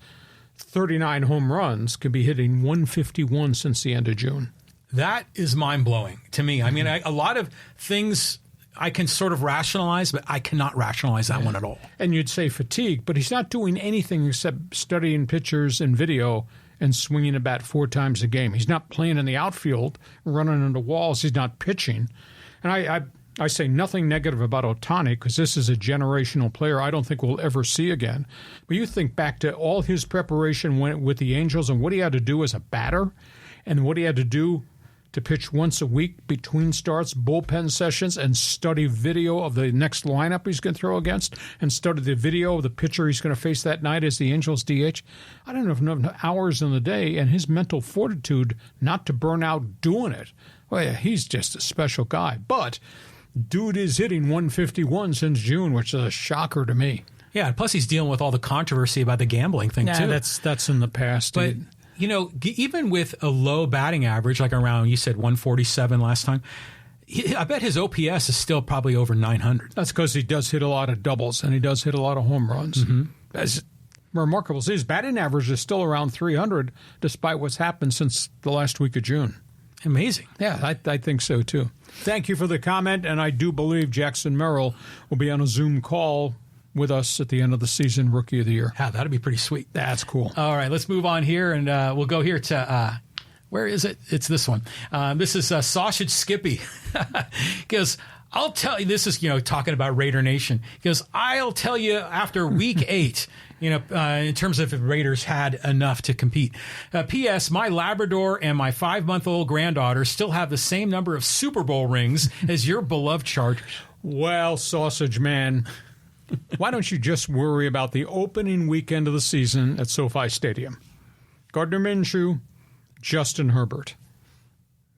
39 home runs could be hitting 151 since the end of June. That is mind-blowing to me. I mean, a lot of things I can sort of rationalize, but I cannot rationalize that one at all. And you'd say fatigue, but he's not doing anything except studying pitchers and video and swinging a bat 4 times a game. He's not playing in the outfield, running into walls. He's not pitching. And I say nothing negative about Ohtani because this is a generational player I don't think we'll ever see again. But you think back to all his preparation with the Angels and what he had to do as a batter and what he had to do to pitch once a week between starts, bullpen sessions, and study video of the next lineup he's going to throw against and study the video of the pitcher he's going to face that night as the Angels DH. I don't know enough hours in the day and his mental fortitude not to burn out doing it. Well, yeah, he's just a special guy. But dude is hitting 151 since June, which is a shocker to me. Yeah, plus he's dealing with all the controversy about the gambling thing, too. That's in the past. But, you know, even with a low batting average, like around, you said 147 last time, I bet his OPS is still probably over 900. That's because he does hit a lot of doubles and he does hit a lot of home runs. Mm-hmm. That's remarkable. See, his batting average is still around 300 despite what's happened since the last week of June. Amazing. Yeah, I think so, too. Thank you for the comment, and I do believe Jackson Merrill will be on a Zoom call with us at the end of the season, Rookie of the Year. Yeah, that'd be pretty sweet. That's cool. All right, let's move on here, and we'll go here to, where is it? It's this one. This is Sausage Skippy. He goes, I'll tell you, this is, talking about Raider Nation. He goes, I'll tell you after week 8, in terms of if Raiders had enough to compete. P.S. My Labrador and my 5-month-old granddaughter still have the same number of Super Bowl rings as your beloved Chargers. Well, Sausage Man, why don't you just worry about the opening weekend of the season at SoFi Stadium? Gardner Minshew, Justin Herbert.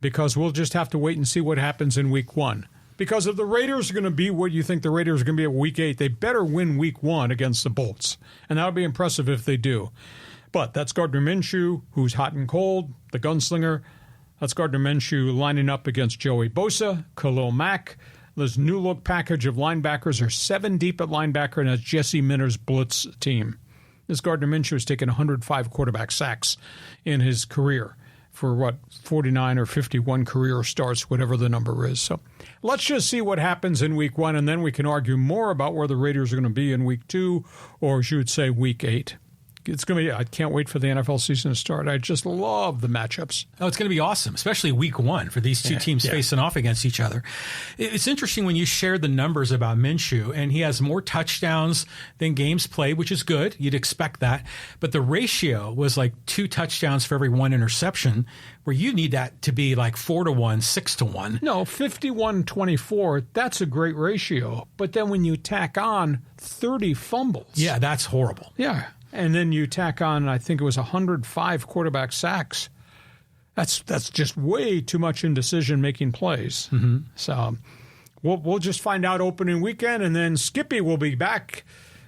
Because we'll just have to wait and see what happens in week 1. Because if the Raiders are going to be what you think the Raiders are going to be at week 8, they better win week 1 against the Bolts. And that would be impressive if they do. But that's Gardner Minshew, who's hot and cold, the gunslinger. That's Gardner Minshew lining up against Joey Bosa, Khalil Mack. This new look package of linebackers are 7 deep at linebacker, and that's Jesse Minter's blitz team. This Gardner Minshew has taken 105 quarterback sacks in his career for 49 or 51 career starts, whatever the number is. So let's just see what happens in week 1, and then we can argue more about where the Raiders are going to be in week 2, or as you would say, week 8. It's going to be, I can't wait for the NFL season to start. I just love the matchups. Oh, it's going to be awesome, especially week 1 for these two teams facing off against each other. It's interesting when you shared the numbers about Minshew, and he has more touchdowns than games played, which is good. You'd expect that. But the ratio was like 2 touchdowns for every 1 interception, where you need that to be like 4-1, 6-1. No, 51-24, that's a great ratio. But then when you tack on 30 fumbles. Yeah, that's horrible. Yeah. And then you tack on, I think it was 105 quarterback sacks. That's just way too much indecision making plays. Mm-hmm. So we'll just find out opening weekend, and then Skippy will be back,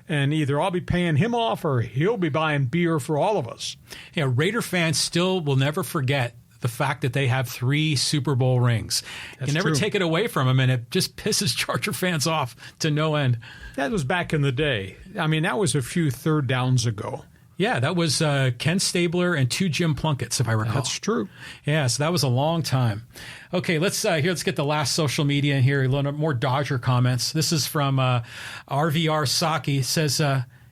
and either I'll be paying him off or he'll be buying beer for all of us. Yeah, Raider fans still will never forget the fact that they have 3 Super Bowl rings. You can never take it away from them, and it just pisses Charger fans off to no end. That was back in the day. I mean, that was a few third downs ago. Yeah, that was Ken Stabler and 2 Jim Plunketts, if I recall. That's true. Yeah, so that was a long time. Okay, let's get the last social media in here. A little more Dodger comments. This is from RVR Saki. It says,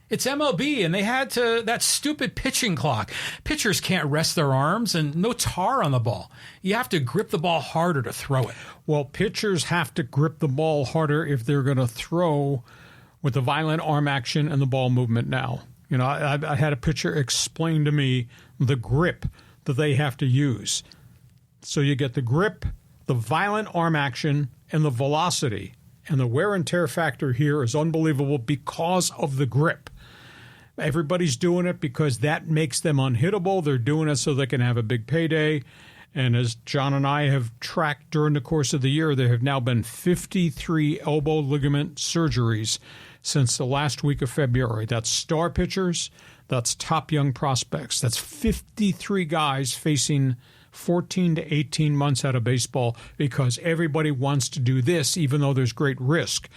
it's MLB, and they had that stupid pitching clock. Pitchers can't rest their arms, and no tar on the ball. You have to grip the ball harder to throw it. Well, pitchers have to grip the ball harder if they're going to throw with the violent arm action and the ball movement now. You know, I had a pitcher explain to me the grip that they have to use. So you get the grip, the violent arm action, and the velocity. And the wear and tear factor here is unbelievable because of the grip. Everybody's doing it because that makes them unhittable. They're doing it so they can have a big payday. And as John and I have tracked during the course of the year, there have now been 53 elbow ligament surgeries since the last week of February. That's star pitchers. That's top young prospects. That's 53 guys facing 14 to 18 months out of baseball because everybody wants to do this, even though there's great risk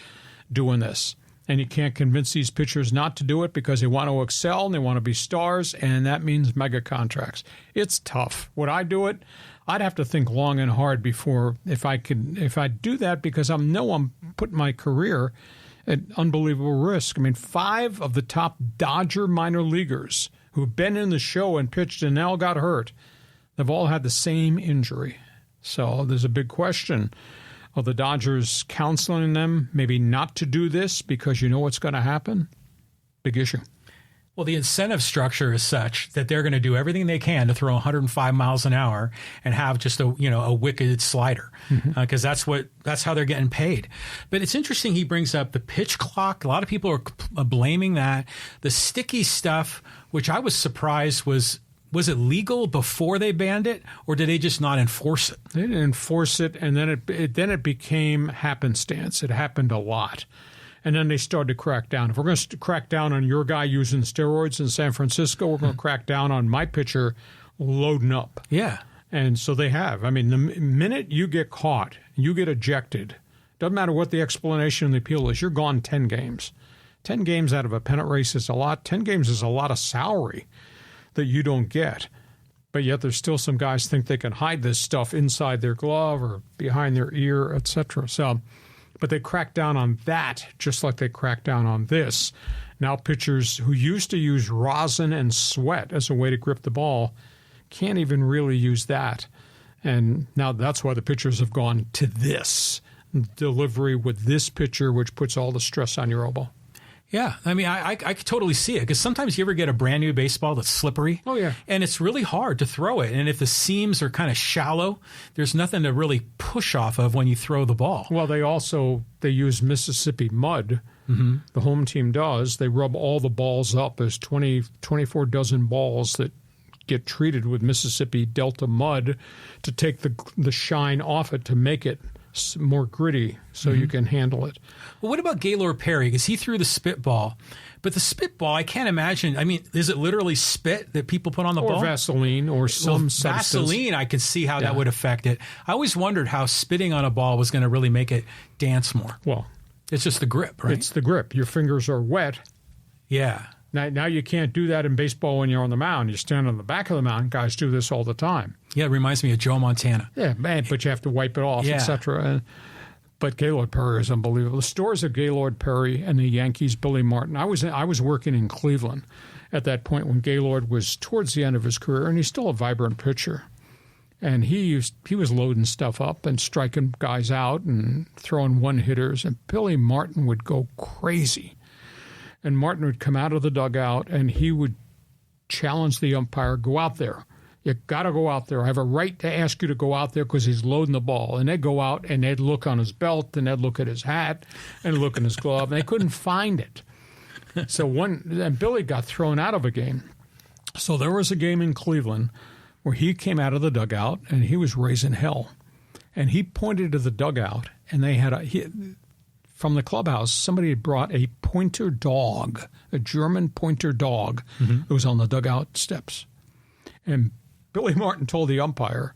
doing this. And you can't convince these pitchers not to do it because they want to excel and they want to be stars, and that means mega contracts. It's tough. Would I do it? I'd have to think long and hard before if I do that, because I'm putting my career at unbelievable risk. I mean, 5 of the top Dodger minor leaguers who've been in the show and pitched and now got hurt, they've all had the same injury. So there's a big question. Are the Dodgers counseling them maybe not to do this because you know what's going to happen? Big issue. Well, the incentive structure is such that they're going to do everything they can to throw 105 miles an hour and have just a wicked slider, because that's how they're getting paid. But it's interesting he brings up the pitch clock. A lot of people are blaming that. The sticky stuff, which I was surprised was it legal before they banned it, or did they just not enforce it? They didn't enforce it, and then it became happenstance. It happened a lot. And then they started to crack down. If we're going to crack down on your guy using steroids in San Francisco, we're going to crack down on my pitcher loading up. Yeah. And so they have. I mean, the minute you get caught, you get ejected, doesn't matter what the explanation and the appeal is, you're gone 10 games. 10 games out of a pennant race is a lot. 10 games is a lot of salary that you don't get. But yet there's still some guys think they can hide this stuff inside their glove or behind their ear, etc. But they crack down on that just like they crack down on this. Now pitchers who used to use rosin and sweat as a way to grip the ball can't even really use that. And now that's why the pitchers have gone to this delivery with this pitcher, which puts all the stress on your elbow. Yeah, I mean, I could totally see it, because sometimes you ever get a brand new baseball that's slippery. Oh, yeah. And it's really hard to throw it. And if the seams are kind of shallow, there's nothing to really push off of when you throw the ball. Well, they use Mississippi mud. Mm-hmm. The home team does. They rub all the balls up. There's 24 dozen balls that get treated with Mississippi Delta mud to take the shine off it to make it more gritty so you can handle it. Well, what about Gaylord Perry? Because he threw the spitball. But the spitball, I can't imagine. I mean, is it literally spit that people put on the ball? Or Vaseline or some substance. Vaseline, I could see how that would affect it. I always wondered how spitting on a ball was going to really make it dance more. Well, it's just the grip, right? It's the grip. Your fingers are wet. Yeah. Now you can't do that in baseball when you're on the mound. You stand on the back of the mound. Guys do this all the time. Yeah, it reminds me of Joe Montana. Yeah, man, but you have to wipe it off, etc. But Gaylord Perry is unbelievable. The stories of Gaylord Perry and the Yankees, Billy Martin. I was working in Cleveland at that point when Gaylord was towards the end of his career, and he's still a vibrant pitcher. And he was loading stuff up and striking guys out and throwing one-hitters, and Billy Martin would go crazy. And Martin would come out of the dugout, and he would challenge the umpire, go out there. You got to go out there. I have a right to ask you to go out there because he's loading the ball. And they'd go out, and they'd look on his belt, and they'd look at his hat, and look in his glove, and they couldn't find it. And Billy got thrown out of a game. So there was a game in Cleveland where he came out of the dugout, and he was raising hell. And he pointed to the dugout, and they had from the clubhouse, somebody had brought a pointer dog, a German pointer dog that was on the dugout steps. And Billy Martin told the umpire,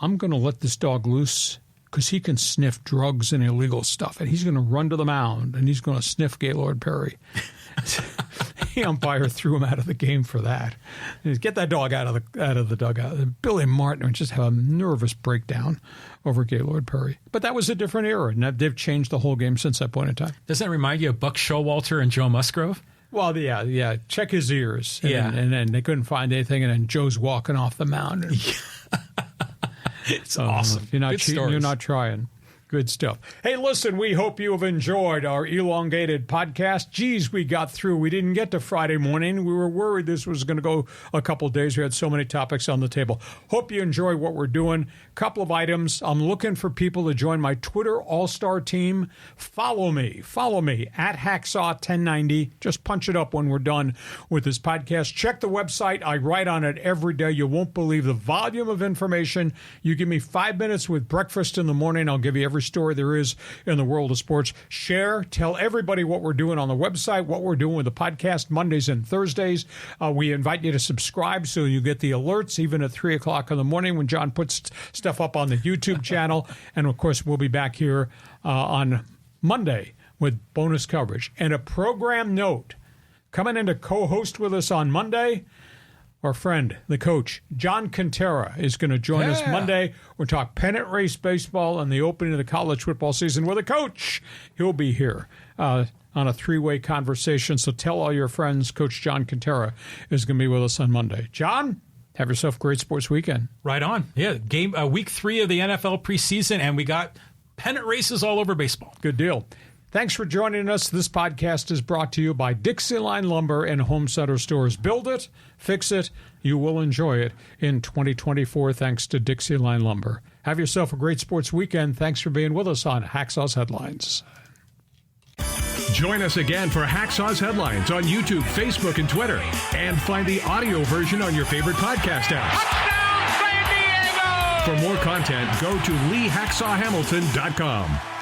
I'm going to let this dog loose because he can sniff drugs and illegal stuff. And he's going to run to the mound, and he's going to sniff Gaylord Perry. The umpire threw him out of the game for that. Get that dog out of the dugout. And Billy Martin would just have a nervous breakdown over Gaylord Perry. But that was a different era, and they've changed the whole game since that point in time. Doesn't that remind you of Buck Showalter and Joe Musgrove? Well, yeah. Check his ears. And then they couldn't find anything, and then Joe's walking off the mound. It's awesome. If you're not cheating, you're not trying. Good stuff. Hey, listen, we hope you have enjoyed our elongated podcast. Geez, we got through. We didn't get to Friday morning. We were worried this was going to go a couple of days. We had so many topics on the table. Hope you enjoy what we're doing. Couple of items. I'm looking for people to join my Twitter All-Star team. Follow me at Hacksaw1090. Just punch it up when we're done with this podcast. Check the website. I write on it every day. You won't believe the volume of information. You give me 5 minutes with breakfast in the morning. I'll give you every story there is in the world of sports. Share, tell everybody what we're doing on the website, what we're doing with the podcast Mondays and Thursdays. We invite you to subscribe so you get the alerts even at 3 o'clock in the morning when John puts stuff up on the YouTube channel. And, of course, we'll be back here on Monday with bonus coverage. And a program note, coming in to co-host with us on Monday, our friend, the coach, John Quintera, is going to join us Monday. We'll talk pennant race baseball and the opening of the college football season with a coach. He'll be here on a three-way conversation. So tell all your friends, Coach John Quintera is going to be with us on Monday. John, have yourself a great sports weekend. Right on. Yeah, week 3 of the NFL preseason, and we got pennant races all over baseball. Good deal. Thanks for joining us. This podcast is brought to you by DIXIELINE Lumber and Home Center Stores. Build it, fix it, you will enjoy it in 2024 thanks to DIXIELINE Lumber. Have yourself a great sports weekend. Thanks for being with us on Hacksaw's Headlines. Join us again for Hacksaw's Headlines on YouTube, Facebook, and Twitter. And find the audio version on your favorite podcast apps. Touchdown, San Diego! For more content, go to LeeHacksawHamilton.com.